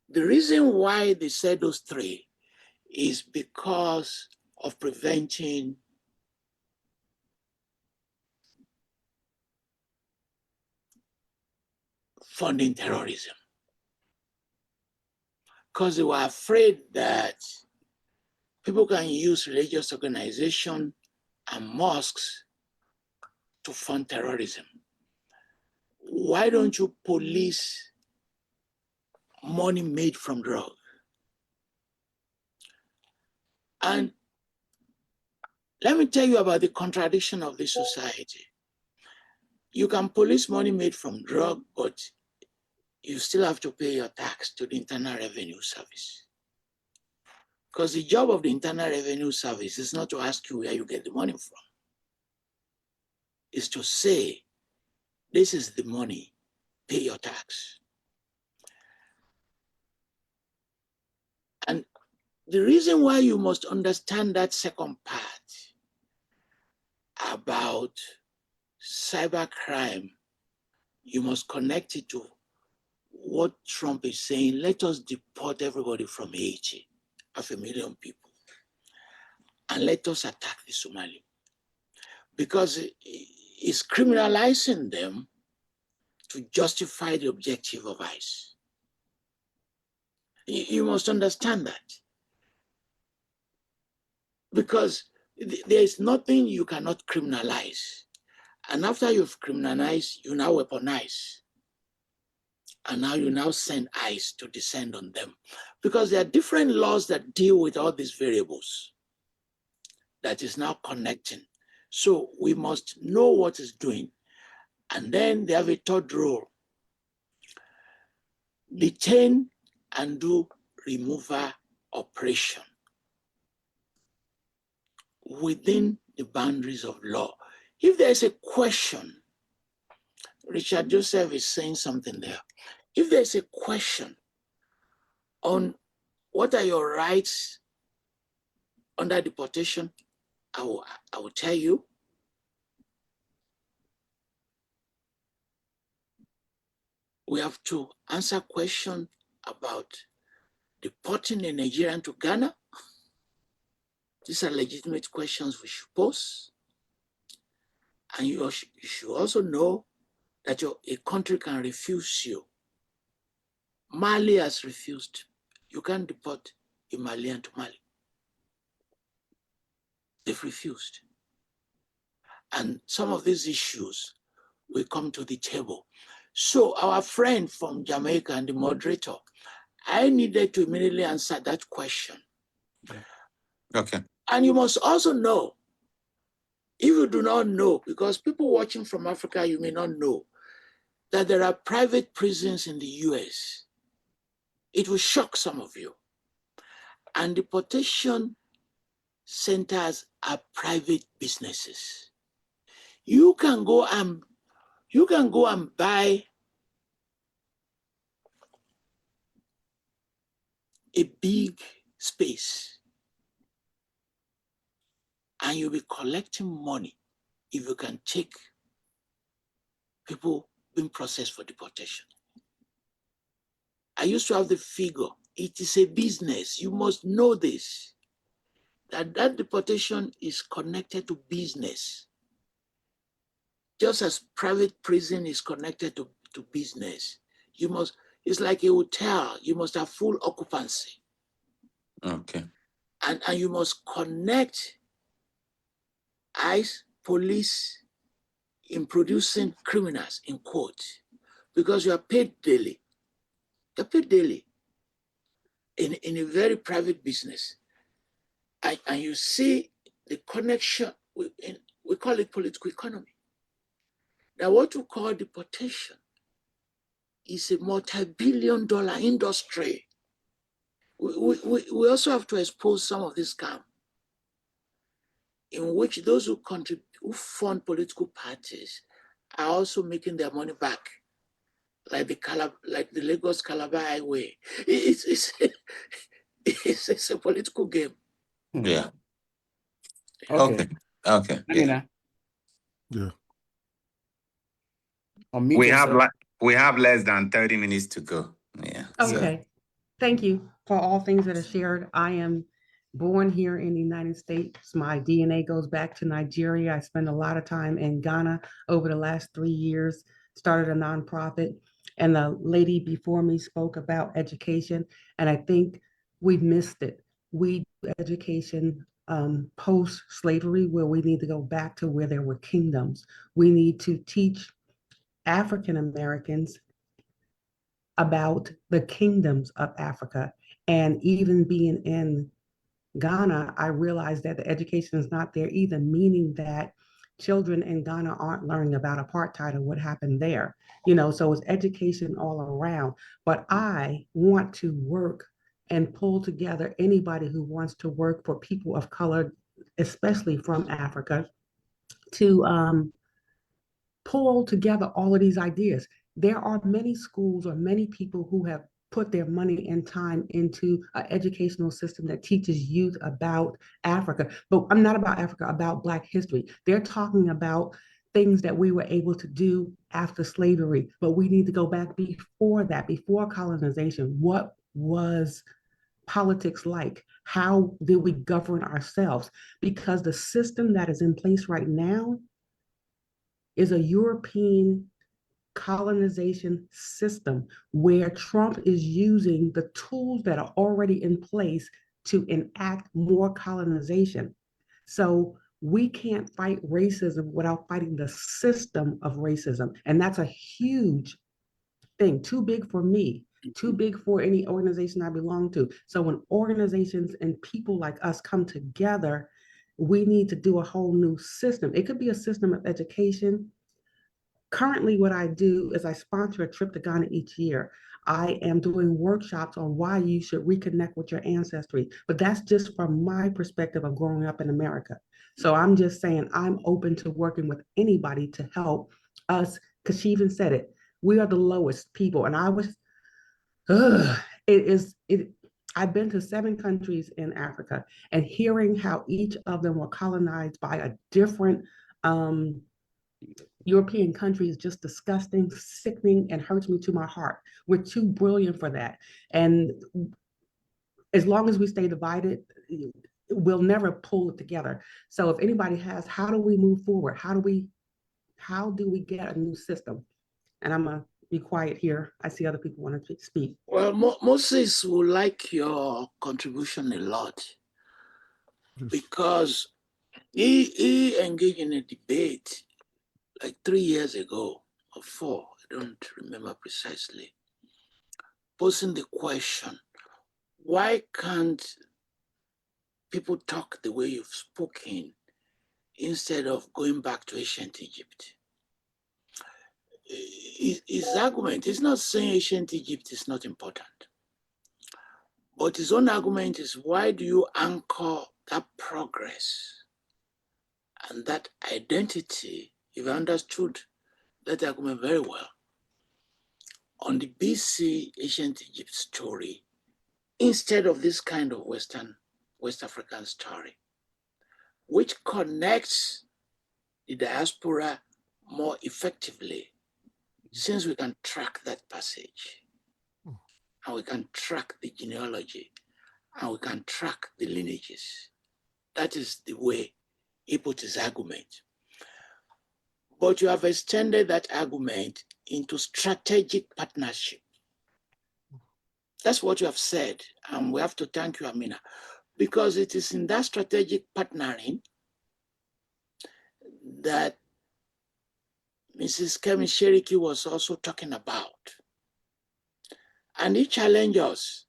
S2: The reason why they said those three is because of preventing funding terrorism. Because they were afraid that people can use religious organizations and mosques to fund terrorism. Why don't you police money made from drugs? And let me tell you about the contradiction of this society. You can police money made from drugs, but you still have to pay your tax to the Internal Revenue Service. Because the job of the Internal Revenue Service is not to ask you where you get the money from. It's to say This is the money. Pay your tax. And the reason why you must understand that second part about cybercrime, you must connect it to what Trump is saying. Let us deport everybody from Haiti, 500,000 people, and let us attack the Somali. Because it's criminalizing them to justify the objective of ICE. You must understand that. Because there is nothing you cannot criminalize. And after you've criminalized, you now weaponize. And now you now send ICE to descend on them. Because there are different laws that deal with all these variables that is now connecting. So we must know what it's doing. And then they have a third role. Detain and do removal operation within the boundaries of law. If there's a question, Richard Joseph is saying something there. If there's a question on what are your rights under deportation, I will tell you. We have to answer questions about deporting a Nigerian to Ghana. These are legitimate questions we should pose. And you should also know that a country can refuse you. Mali has refused. You can't deport a Malian to Mali. They've refused. And some of these issues will come to the table. So our friend from Jamaica and the moderator, I needed to immediately answer that question.
S1: Okay.
S2: And you must also know, if you do not know, because people watching from Africa, you may not know, that there are private prisons in the US. It will shock some of you. And deportation centers are private businesses. You can go and buy a big space and you'll be collecting money if you can take people being processed for deportation. I used to have the figure. It is a business. You must know this, that deportation is connected to business. Just as private prison is connected to business. It's like a hotel. You must have full occupancy.
S1: Okay.
S2: And you must connect ICE, police, in producing criminals, in quote, because you are paid daily. You're paid daily in a very private business. And you see the connection, we call it political economy. Now, what we call deportation is a multi-billion-dollar industry. We also have to expose some of this scam in which those who fund political parties are also making their money back, like the Lagos Calabar Highway. It's a political game.
S1: Yeah.
S3: Okay.
S1: Okay.
S3: Amina,
S4: Yeah.
S3: unmute
S1: We
S3: yourself.
S1: have less than 30 minutes to go. Yeah.
S7: Okay. Thank you for all things that are shared. I am born here in the United States. My DNA goes back to Nigeria. I spent a lot of time in Ghana over the last 3 years, started a nonprofit, and the lady before me spoke about education, and I think we've missed it. We do education post-slavery, where we need to go back to where there were kingdoms. We need to teach African Americans about the kingdoms of Africa. And even being in Ghana, I realized that the education is not there either, meaning that children in Ghana aren't learning about apartheid or what happened there. So it's education all around. But I want to work and pull together anybody who wants to work for people of color, especially from Africa, to pull together all of these ideas. There are many schools or many people who have put their money and time into an educational system that teaches youth about Africa. But I'm not about Africa, about Black history. They're talking about things that we were able to do after slavery, but we need to go back before that, before colonization. What was politics like? How did we govern ourselves? Because the system that is in place right now is a European colonization system where Trump is using the tools that are already in place to enact more colonization. So we can't fight racism without fighting the system of racism. And that's a huge thing, too big for me, too big for any organization I belong to. So when organizations and people like us come together, we need to do a whole new system. It could be a system of education. Currently, what I do is I sponsor a trip to Ghana each year. I am doing workshops on why you should reconnect with your ancestry, but that's just from my perspective of growing up in America. So I'm just saying I'm open to working with anybody to help us, because she even said it. We are the lowest people, and I've been to 7 countries in Africa, and hearing how each of them were colonized by a different European country is just disgusting, sickening, and hurts me to my heart. We're too brilliant for that. And as long as we stay divided, we'll never pull it together. So if anybody has, how do we move forward? How do we get a new system? And I'm gonna be quiet here. I see other people want to speak.
S2: Well, Moses will like your contribution a lot because he engaged in a debate like 3 years ago or 4, I don't remember precisely, posing the question, why can't people talk the way you've spoken instead of going back to ancient Egypt? His argument is not saying ancient Egypt is not important, but his own argument is, why do you anchor that progress and that identity, if I understood that argument very well, on the BC ancient Egypt story instead of this kind of West African story, which connects the diaspora more effectively, since we can track that passage and we can track the genealogy and we can track the lineages. That is the way he put his argument. But you have extended that argument into strategic partnership. That's what you have said, and we have to thank you, Amina, because it is in that strategic partnering that Mrs. Kemi Sheriki was also talking about. And he challenged us.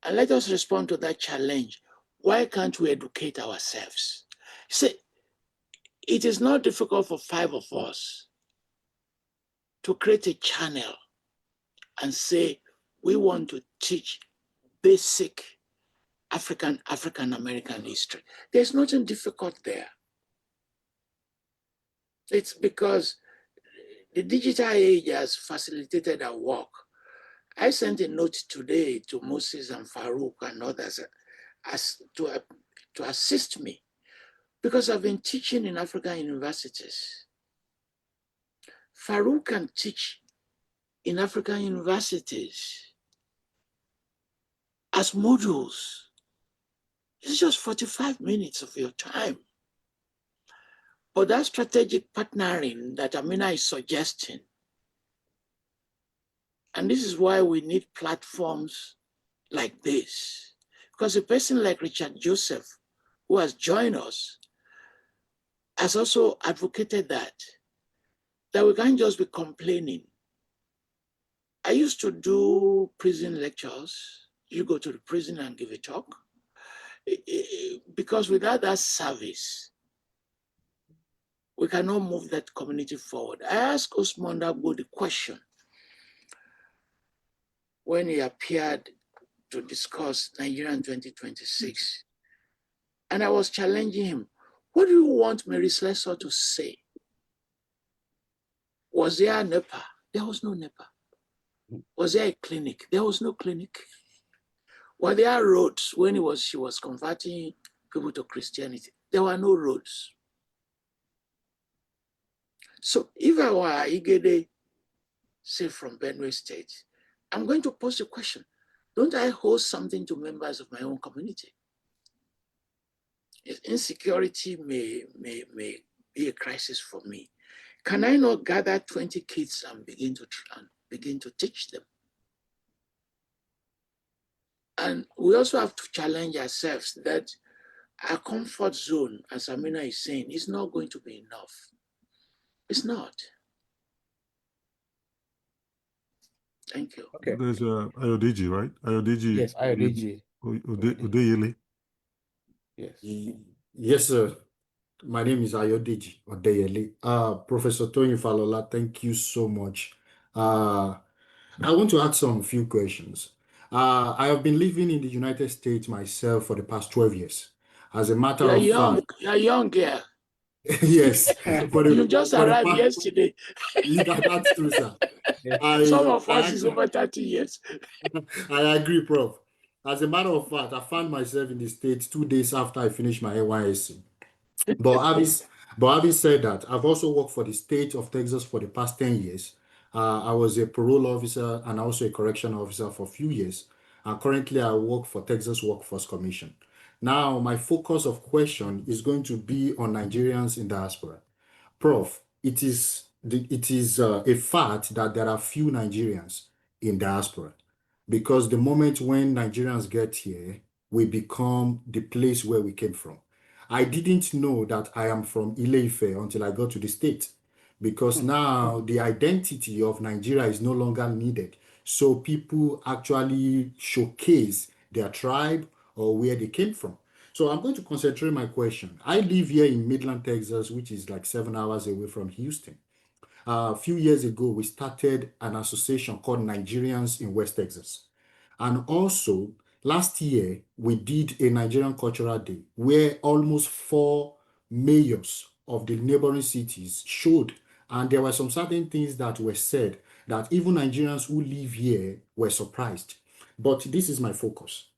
S2: And let us respond to that challenge. Why can't we educate ourselves? See, it is not difficult for 5 of us to create a channel and say, we want to teach basic African-American history. There's nothing difficult there. It's because the digital age has facilitated our work. I sent a note today to Moses and Farooq and others to assist me, because I've been teaching in African universities. Farooq can teach in African universities as modules. It's just 45 minutes of your time. But that strategic partnering that Amina is suggesting, and this is why we need platforms like this, because a person like Richard Joseph, who has joined us, has also advocated that we can't just be complaining. I used to do prison lectures. You go to the prison and give a talk. Because without that service, we cannot move that community forward. I asked Osmund Agbo the question when he appeared to discuss Nigeria in 2026. And I was challenging him, what do you want Mary Slessor to say Was there a NEPA? There was no NEPA. Was there a clinic? There was no clinic. Were there roads when she was converting people to Christianity? There were no roads. So if I were Igede, say from Benue State, I'm going to pose the question, don't I hold something to members of my own community? If insecurity may be a crisis for me, can I not gather 20 kids and begin to teach them? And we also have to challenge ourselves that our comfort zone, as Amina is saying, is not going to be enough. It's not. Thank you.
S3: Okay.
S4: There's Ayodiji, right? Ayodiji.
S3: Yes, Ayodiji.
S4: Odeyele.
S3: Yes.
S8: Yes, sir. My name is Ayodeji Odeyele. Professor Toyin Falola, thank you so much. I want to ask some few questions. I have been living in the United States myself for the past 12 years. As a matter
S2: You're
S8: of
S2: young.
S8: fact,
S2: You're young girl.
S8: yes,
S2: You just
S8: for the
S2: arrived
S8: past,
S2: yesterday.
S8: that's true, sir.
S2: Some of
S8: I
S2: us is over 30 years.
S8: I agree, Prof. As a matter of fact, I found myself in the States 2 days after I finished my NYSC. But having said that, I've also worked for the state of Texas for the past 10 years. I was a parole officer and also a correction officer for a few years. And currently, I work for Texas Workforce Commission. Now, my focus of question is going to be on Nigerians in diaspora. Prof, it is a fact that there are few Nigerians in diaspora because the moment when Nigerians get here, we become the place where we came from. I didn't know that I am from Ile-Ife until I got to the state because now the identity of Nigeria is no longer needed. So people actually showcase their tribe or where they came from. So I'm going to concentrate my question. I live here in Midland, Texas, which is like 7 hours away from Houston. A few years ago, we started an association called Nigerians in West Texas. And also, last year, we did a Nigerian Cultural Day where almost 4 mayors of the neighboring cities showed. And there were some certain things that were said that even Nigerians who live here were surprised. But this is my focus.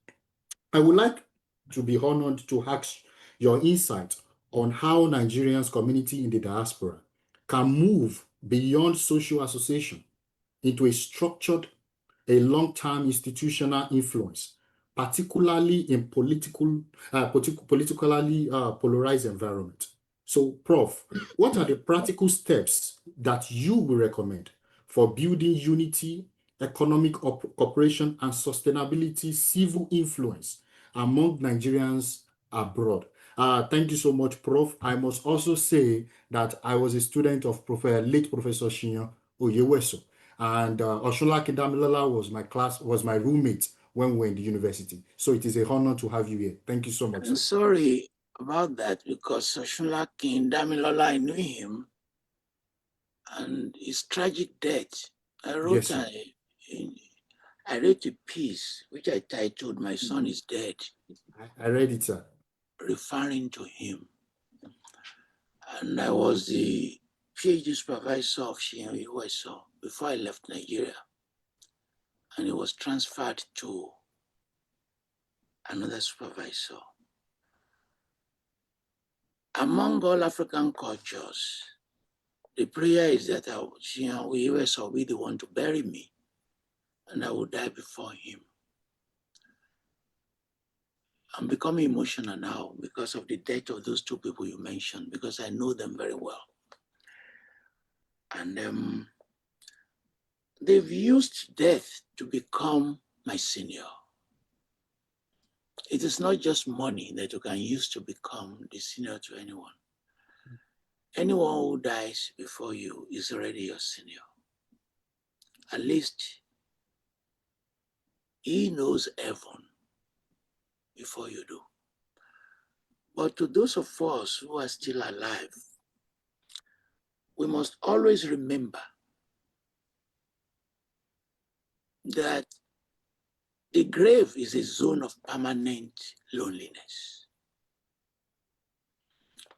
S8: I would like to be honored to ask your insight on how Nigerians community in the diaspora can move beyond social association into a structured, a long-term institutional influence, particularly in politically polarized environment. So, Prof, what are the practical steps that you will recommend for building unity, economic cooperation, and sustainability civil influence among Nigerians abroad? Thank you so much, Prof. I must also say that I was a student of late Professor Shinyo Oyeweso, and Oshola Damilola was my roommate when we were in the university. So it is a honor to have you here. Thank you so much.
S2: I'm sorry about that because Oshola Damilola, I knew him, and his tragic death. I wrote a piece which I titled "My Son is Dead."
S8: I read it, sir.
S2: Referring to him. And I was the PhD supervisor of Shinyo Iweso before I left Nigeria. And he was transferred to another supervisor. Among all African cultures, the prayer is that Shinyo Iweso will be the one to bury me, and I will die before him. I'm becoming emotional now because of the death of those two people you mentioned, because I know them very well. And they've used death to become my senior. It is not just money that you can use to become the senior to anyone. Anyone who dies before you is already your senior. At least he knows heaven before you do. But to those of us who are still alive, we must always remember that the grave is a zone of permanent loneliness.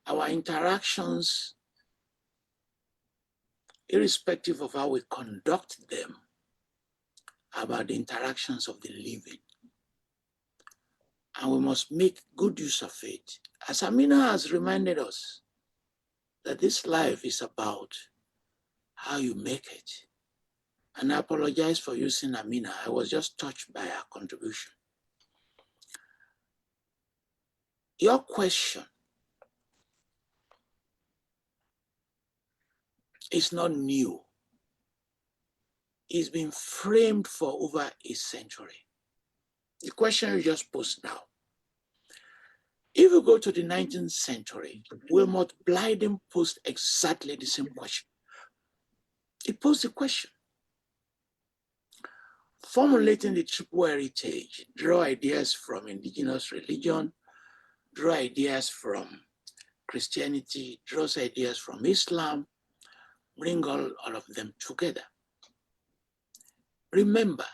S2: Our interactions irrespective of how we conduct them, about the interactions of the living. And we must make good use of it. As Amina has reminded us, that this life is about how you make it. And I apologize for using Amina. I was just touched by her contribution. Your question is not new. It's been framed for over a century. The question you just posed now. If you go to the 19th century, Wilmot Blyden posed exactly the same question. He posed the question. Formulating the triple heritage, draw ideas from indigenous religion, draw ideas from Christianity, draws ideas from Islam, bring all of them together. Remember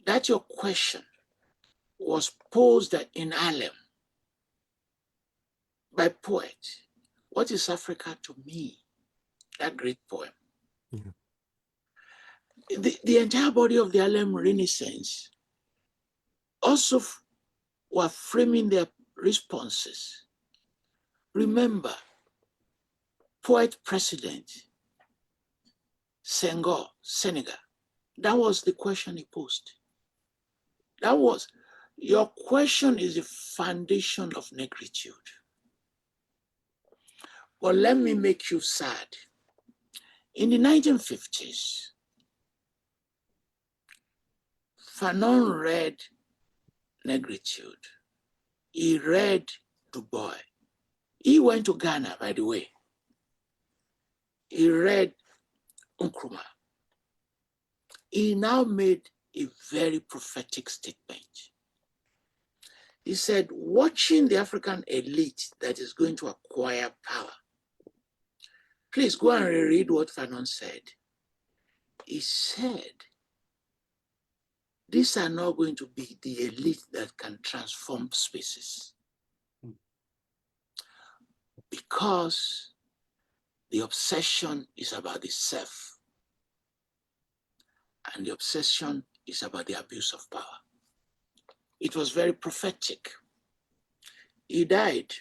S2: that your question was posed in Harlem by poet. What is Africa to me? That great poem.
S4: Yeah.
S2: The entire body of the Harlem Renaissance also were framing their responses. Remember, poet president Senghor, Senegal, that was the question he posed. That was, your question is the foundation of negritude. But let me make you sad. In the 1950s, Fanon read negritude. He read Du Bois. He went to Ghana, by the way. He read Nkrumah. He now made a very prophetic statement. He said, watching the African elite that is going to acquire power. Please go and reread what Fanon said. He said, these are not going to be the elite that can transform spaces. Because the obsession is about the self. And the obsession is about the abuse of power. It was very prophetic. He died.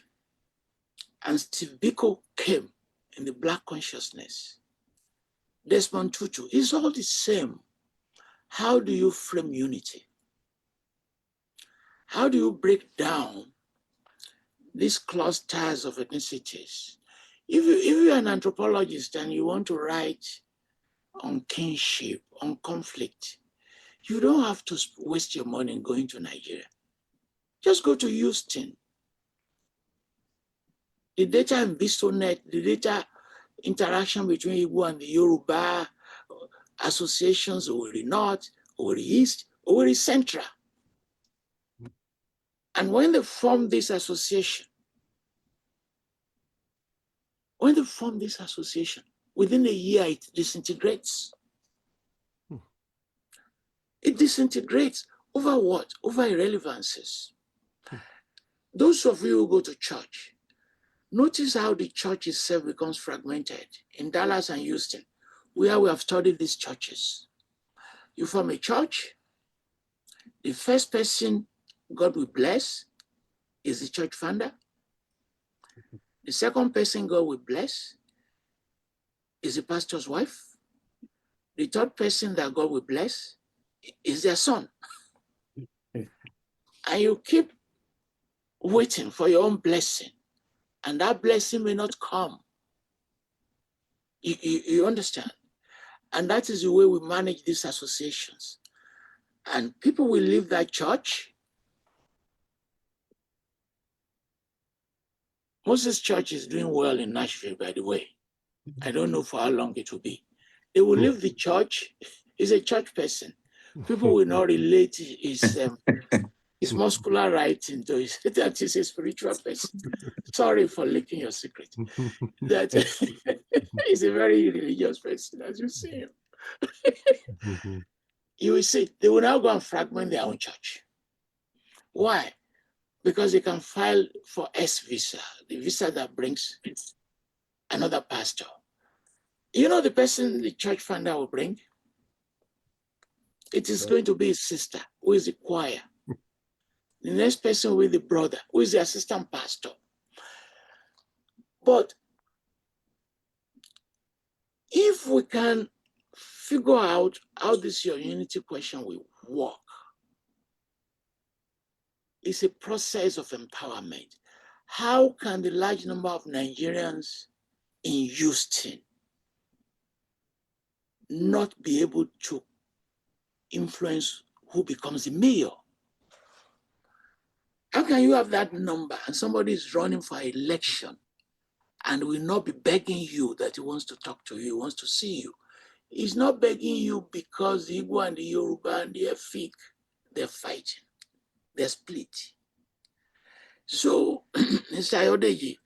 S2: And Steve Biko came in the Black consciousness. Desmond Tutu, it's all the same. How do you frame unity? How do you break down these clusters of ethnicities? If you're an anthropologist and you want to write on kinship, on conflict, you don't have to waste your money going to Nigeria. Just go to Houston. The data in BistoNet, the data interaction between Igbo and the Yoruba associations, Owerri North, Owerri East, Owerri Central. And when they form this association, within a year it disintegrates. It disintegrates over what? Over irrelevances. Those of you who go to church, notice how the church itself becomes fragmented in Dallas and Houston, where we have studied these churches. You form a church, the first person God will bless is the church founder. The second person God will bless is the pastor's wife. The third person that God will bless is their son. And you keep waiting for your own blessing, and that blessing may not come. You understand? And that is the way we manage these associations. And people will leave that church. Moses Church is doing well in Nashville, by the way. I don't know for how long it will be. They will leave the church. He's a church person. People will not relate his muscular writing to his, that is a spiritual person. Sorry for leaking your secret. That he's a very religious person, as you see him. You will see, they will now go and fragment their own church. Why? Because they can file for S visa, the visa that brings another pastor. You know the person the church founder will bring? It is going to be his sister, who is the choir. The next person will be the brother, who is the assistant pastor. But if we can figure out how this your unity question will work, it's a process of empowerment. How can the large number of Nigerians in Houston not be able to influence who becomes the mayor? How can you have that number and somebody is running for election and will not be begging you that he wants to talk to you, he wants to see you? He's not begging you because the Igbo and the Yoruba and the Efik, they're fighting, they're split. So, Mr. Ayodeji,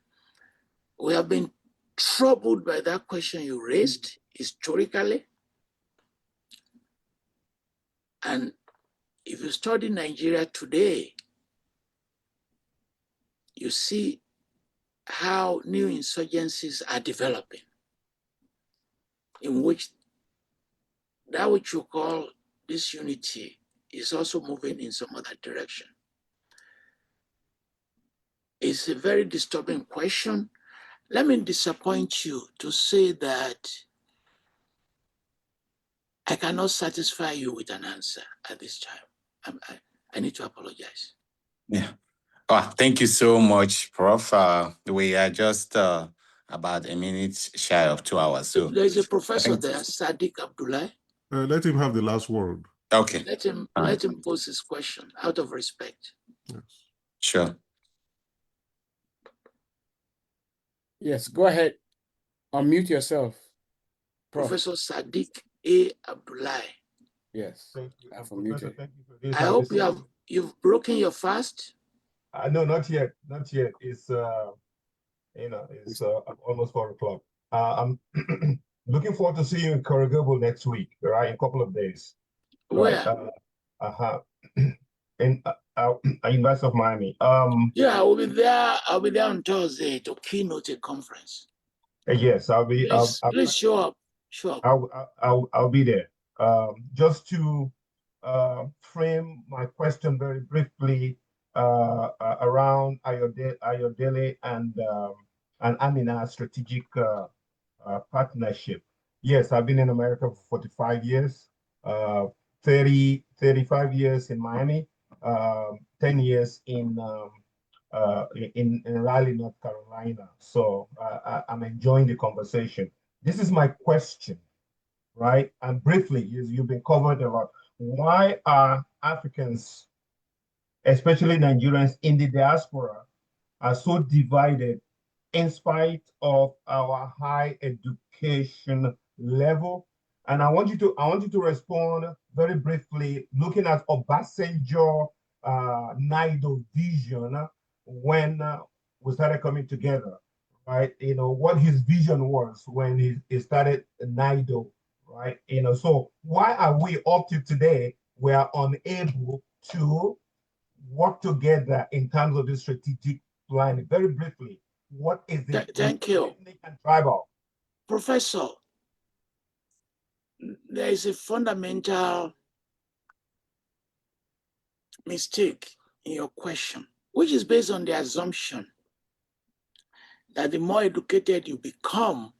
S2: we have been troubled by that question you raised historically. And if you study Nigeria today, you see how new insurgencies are developing, in which that which you call disunity is also moving in some other direction. It's a very disturbing question. Let me disappoint you to say that I cannot satisfy you with an answer at this time. I need to apologize.
S1: Yeah. Oh, thank you so much, Prof. We are just about a minute shy of 2 hours. So
S2: there's a professor there, Sadiq Abdullah.
S4: Let him have the last word.
S1: Okay.
S2: Let him pose his question out of respect.
S4: Yes.
S1: Sure.
S3: Yes, go ahead. Unmute yourself. Prof.
S2: Professor Sadiq A. Abdullah.
S3: Yes.
S9: Thank you.
S3: I've
S9: Professor,
S3: unmuted.
S9: thank you for this.
S2: I hope you've broken your fast.
S9: No, not yet. Not yet. It's it's almost 4 o'clock. I'm looking forward to seeing you in Kperogi next week, right? In a couple of days.
S2: Where?
S9: Right. In University of Miami.
S2: Yeah, I'll be there on Thursday to keynote a conference.
S9: Yes, I'll be.
S2: Please show up. Show up.
S9: I'll be there. Just to frame my question very briefly around Ayodele and Amina strategic partnership. Yes, I've been in America for 45 years, 35 years in Miami, 10 years in Raleigh, North Carolina. So I'm enjoying the conversation. This is my question, right? And briefly, you've been covered a lot. Why are Africans, especially Nigerians in the diaspora, are so divided in spite of our high education level? And I want you to respond very briefly, looking at Obasanjo NIDO vision when we started coming together, right? What his vision was when he started NIDO, right? So why are we up to today? We are unable to work together in terms of this strategic planning. Very briefly, what is the
S2: Thank you.
S9: ethnic and tribal?
S2: Professor, there is a fundamental mistake in your question, which is based on the assumption that the more educated you become,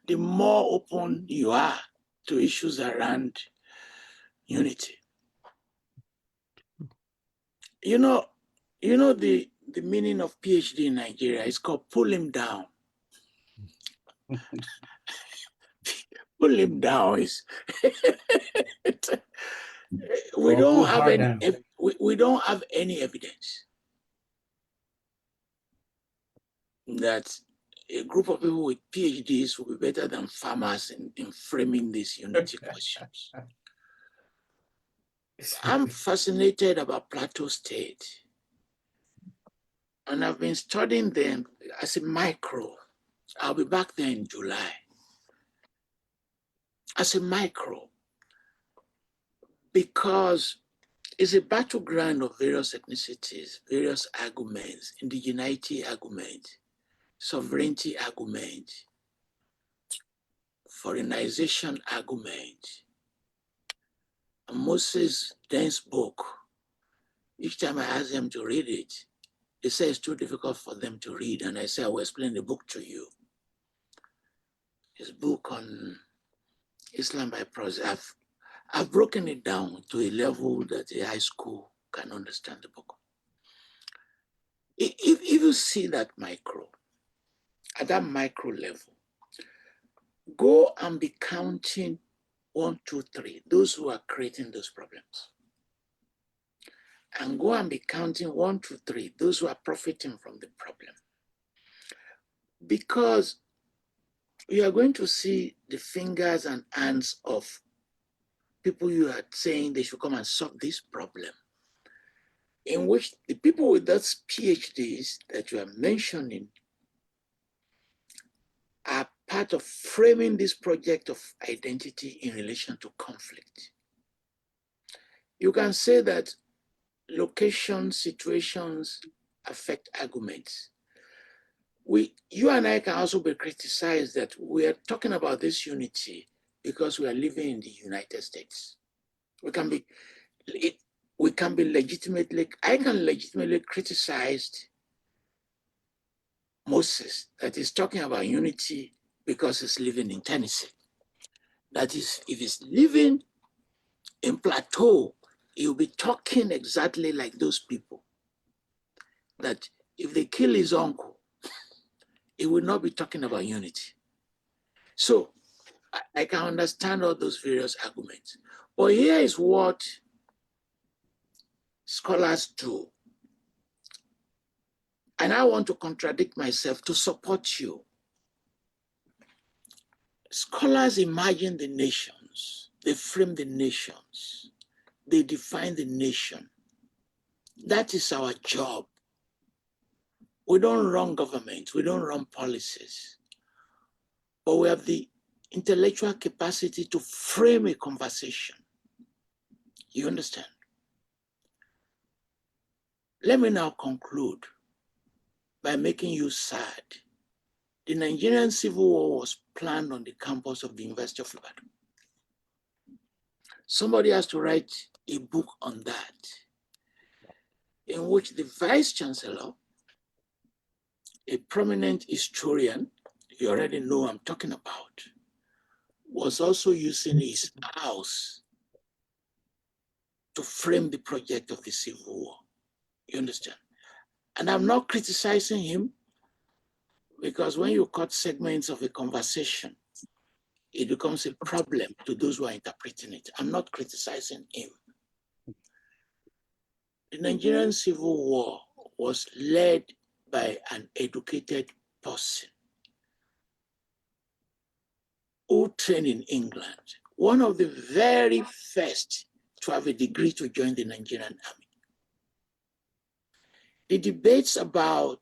S2: the more open you are to issues around unity. You know the meaning of PhD in Nigeria is called pull him down. Pull him down is we don't have any evidence that a group of people with PhDs will be better than farmers in framing these unity questions. I'm fascinated about Plateau State, and I've been studying them as a micro. I'll be back there in July. As a micro, because it's a battleground of various ethnicities, various arguments, indigeneity argument, sovereignty argument, foreignization argument. And Moses then spoke. Each time I asked them to read it, they say it's too difficult for them to read. And I say, I will explain the book to you. His book on Islam by Prof. I've broken it down to a level that a high school can understand the book. If you see that micro, at that micro level, go and be counting 1, 2, 3, those who are creating those problems. And go and be counting 1, 2, 3, those who are profiting from the problem. Because you are going to see the fingers and hands of people you are saying they should come and solve this problem, in which the people with those PhDs that you are mentioning are part of framing this project of identity in relation to conflict. You can say that location, situations affect arguments. You and I can also be criticized that we are talking about this unity because we are living in the United States. I can legitimately criticize Moses that is talking about unity because he's living in Tennessee. That is, if he's living in Plateau, he'll be talking exactly like those people. That if they kill his uncle, he will not be talking about unity. So I can understand all those various arguments. But here is what scholars do. And I want to contradict myself to support you. Scholars imagine the nations, they frame the nations, they define the nation. That is our job. We don't run government, we don't run policies, but we have the intellectual capacity to frame a conversation. You understand? Let me now conclude by making you sad. The Nigerian Civil War was planned on the campus of the University of Ibadan. Somebody has to write a book on that, in which the Vice Chancellor, a prominent historian, you already know I'm talking about, was also using his house to frame the project of the Civil War. You understand? And I'm not criticizing him, because when you cut segments of a conversation, it becomes a problem to those who are interpreting it. I'm not criticizing him. The Nigerian Civil War was led by an educated person who trained in England, one of the very first to have a degree to join the Nigerian army. The debates about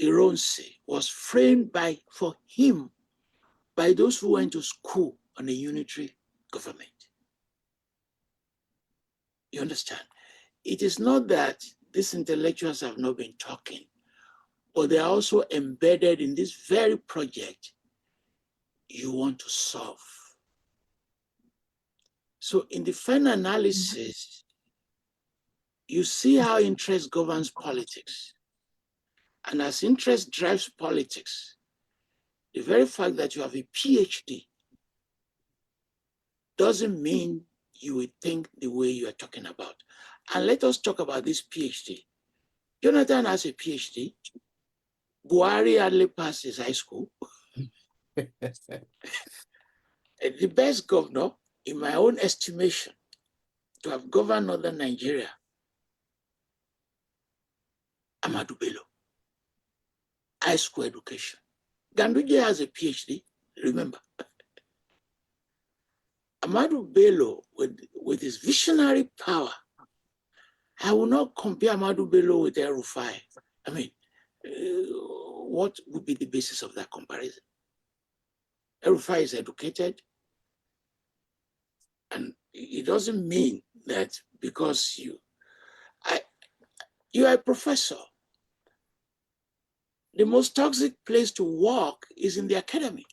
S2: Ironsi was framed for him by those who went to school on a unitary government. You understand? It is not that these intellectuals have not been talking, but they are also embedded in this very project you want to solve. So in the final analysis, you see how interest governs politics. And as interest drives politics, the very fact that you have a PhD doesn't mean you will think the way you are talking about. And let us talk about this PhD. Jonathan has a PhD. Buhari hardly passed his high school. The best governor, in my own estimation, to have governed northern Nigeria, Ahmadu Bello, high school education. Ganduje has a PhD, remember. Ahmadu Bello, with his visionary power, I will not compare Ahmadu Bello with El Rufai. I mean, what would be the basis of that comparison? El Rufai is educated, and it doesn't mean that because you are a professor, the most toxic place to work is in the academy.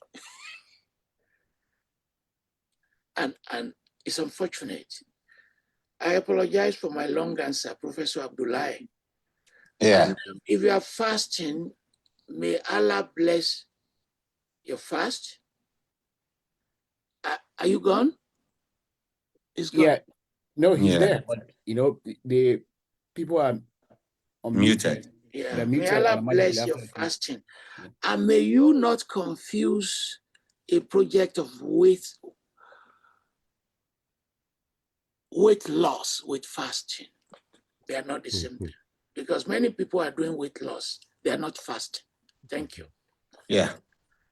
S2: And it's unfortunate. I apologize for my long answer, Professor Abdullahi.
S1: Yeah.
S2: And if you are fasting, may Allah bless your fast. Are you gone? He's gone.
S3: Yeah, no, he's
S1: Yeah.
S3: there, but the people are unmuted.
S2: Yeah,
S3: They're
S2: may
S3: muted
S2: Allah
S3: automatically
S2: bless your
S3: after the finish.
S2: fasting. And may you not confuse a project of weight loss with fasting. They are not the same thing. Because many people are doing weight loss. They are not fasting. Thank you.
S1: Yeah.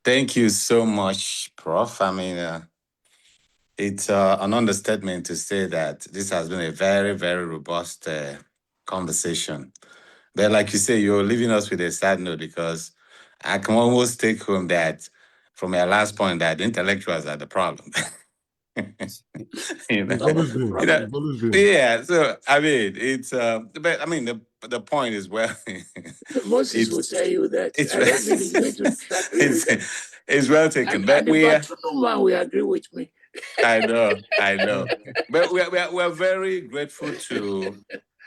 S1: Thank you so much, Prof. I mean, it's an understatement to say that this has been a very, very robust conversation. But like you say, you're leaving us with a sad note because I can almost take home that from your last point that the intellectuals are the problem. You know?
S4: It's always been.
S1: You know,
S4: It's always been.
S1: yeah, so I mean, it's but I mean the point is well.
S2: Moses will tell you that.
S1: It's
S2: I don't think he's going to disagree with that.
S1: it's well taken,
S2: And
S1: but
S2: the
S1: we.
S2: Batuno man will agree with me.
S1: I know, but we're very grateful to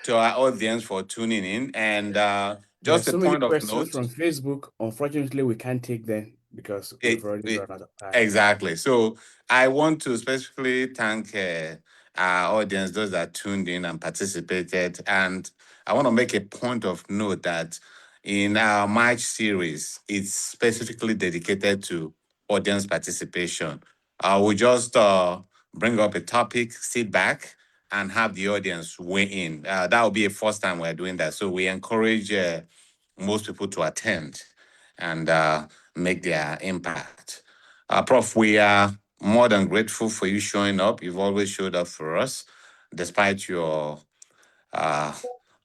S1: our audience for tuning in, and
S3: There are
S1: just a
S3: so many
S1: point of
S3: questions
S1: note.
S3: from Facebook. Unfortunately, we can't take them because we've already run out of time.
S1: Exactly. So I want to specifically thank our audience, those that tuned in and participated. And I want to make a point of note that in our March series, it's specifically dedicated to audience participation. We just bring up a topic, sit back, and have the audience weigh in. That will be a first time we're doing that. So we encourage most people to attend and make their impact. Prof, we are more than grateful for you showing up. You've always showed up for us, despite your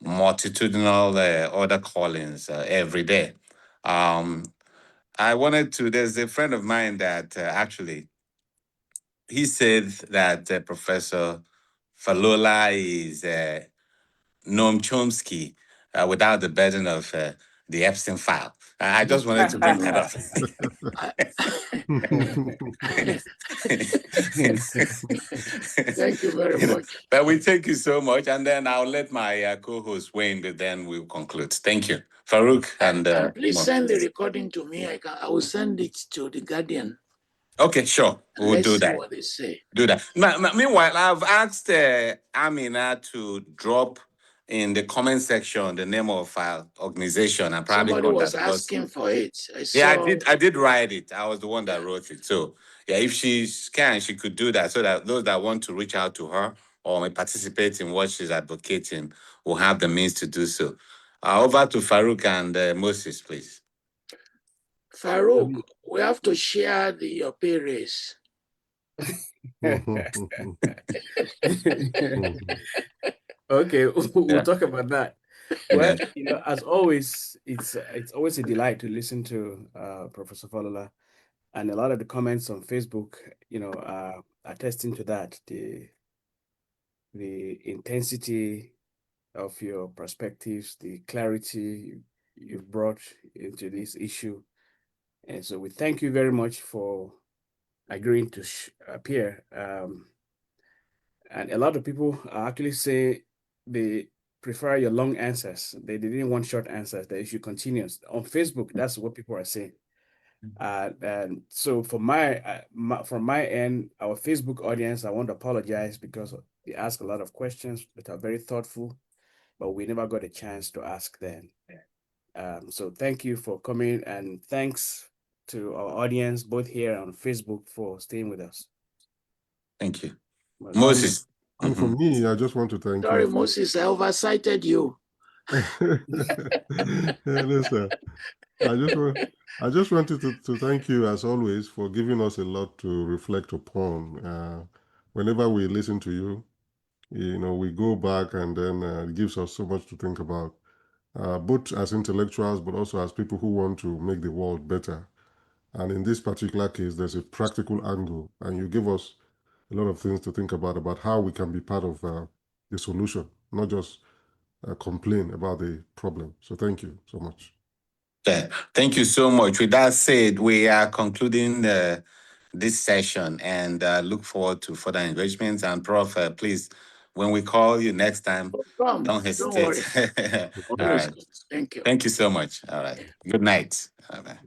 S1: multitudinal other callings every day. I wanted to, there's a friend of mine that actually, he said that Professor Falola is Noam Chomsky without the burden of the Epstein file. I just wanted to bring that up.
S2: Thank you very much.
S1: But we thank you so much. And then I'll let my co-host Wayne, but then we'll conclude. Thank you. Farooq and
S2: please send the recording to me. I will send it to the Guardian.
S1: Okay, sure. We'll do that.
S2: What they say.
S1: Do that. Meanwhile, I've asked Amina to drop in the comment section the name of our organization and probably
S2: somebody was asking for it.
S1: I did write it. I was the one that wrote it. So yeah, if she can, she could do that so that those that want to reach out to her or may participate in what she's advocating will have the means to do so. Over to Farooq and Moses, please.
S2: Farooq, we have to share your pay raise.
S3: Okay, we'll talk about that. Well, as always, it's always a delight to listen to Professor Falola, and a lot of the comments on Facebook, are attesting to that. The intensity of your perspectives, the clarity you've brought into this issue, and so we thank you very much for agreeing to appear. And a lot of people actually say they prefer your long answers. They didn't want short answers, that you should continue. On Facebook, that's what people are saying. And so from my end, our Facebook audience, I want to apologize because they ask a lot of questions that are very thoughtful, but we never got a chance to ask them. So thank you for coming, and thanks to our audience, both here and on Facebook, for staying with us.
S1: Thank you. Moses.
S4: And for me, I just want to thank you.
S2: Sorry, Moses, I oversighted you.
S4: Listen, I just wanted to thank you, as always, for giving us a lot to reflect upon. Whenever we listen to you, we go back, and then it gives us so much to think about, both as intellectuals, but also as people who want to make the world better. And in this particular case, there's a practical angle, and you give us a lot of things to think about how we can be part of the solution, not just complain about the problem. So thank you so much.
S1: Thank you so much. With that said, we are concluding this session and look forward to further engagements. And Prof, please, when we call you next time,
S2: Come,
S1: don't
S2: don't worry.
S1: hesitate. All
S2: Always
S1: right.
S2: come. Thank you.
S1: Thank you so much. All right. Good night. All right.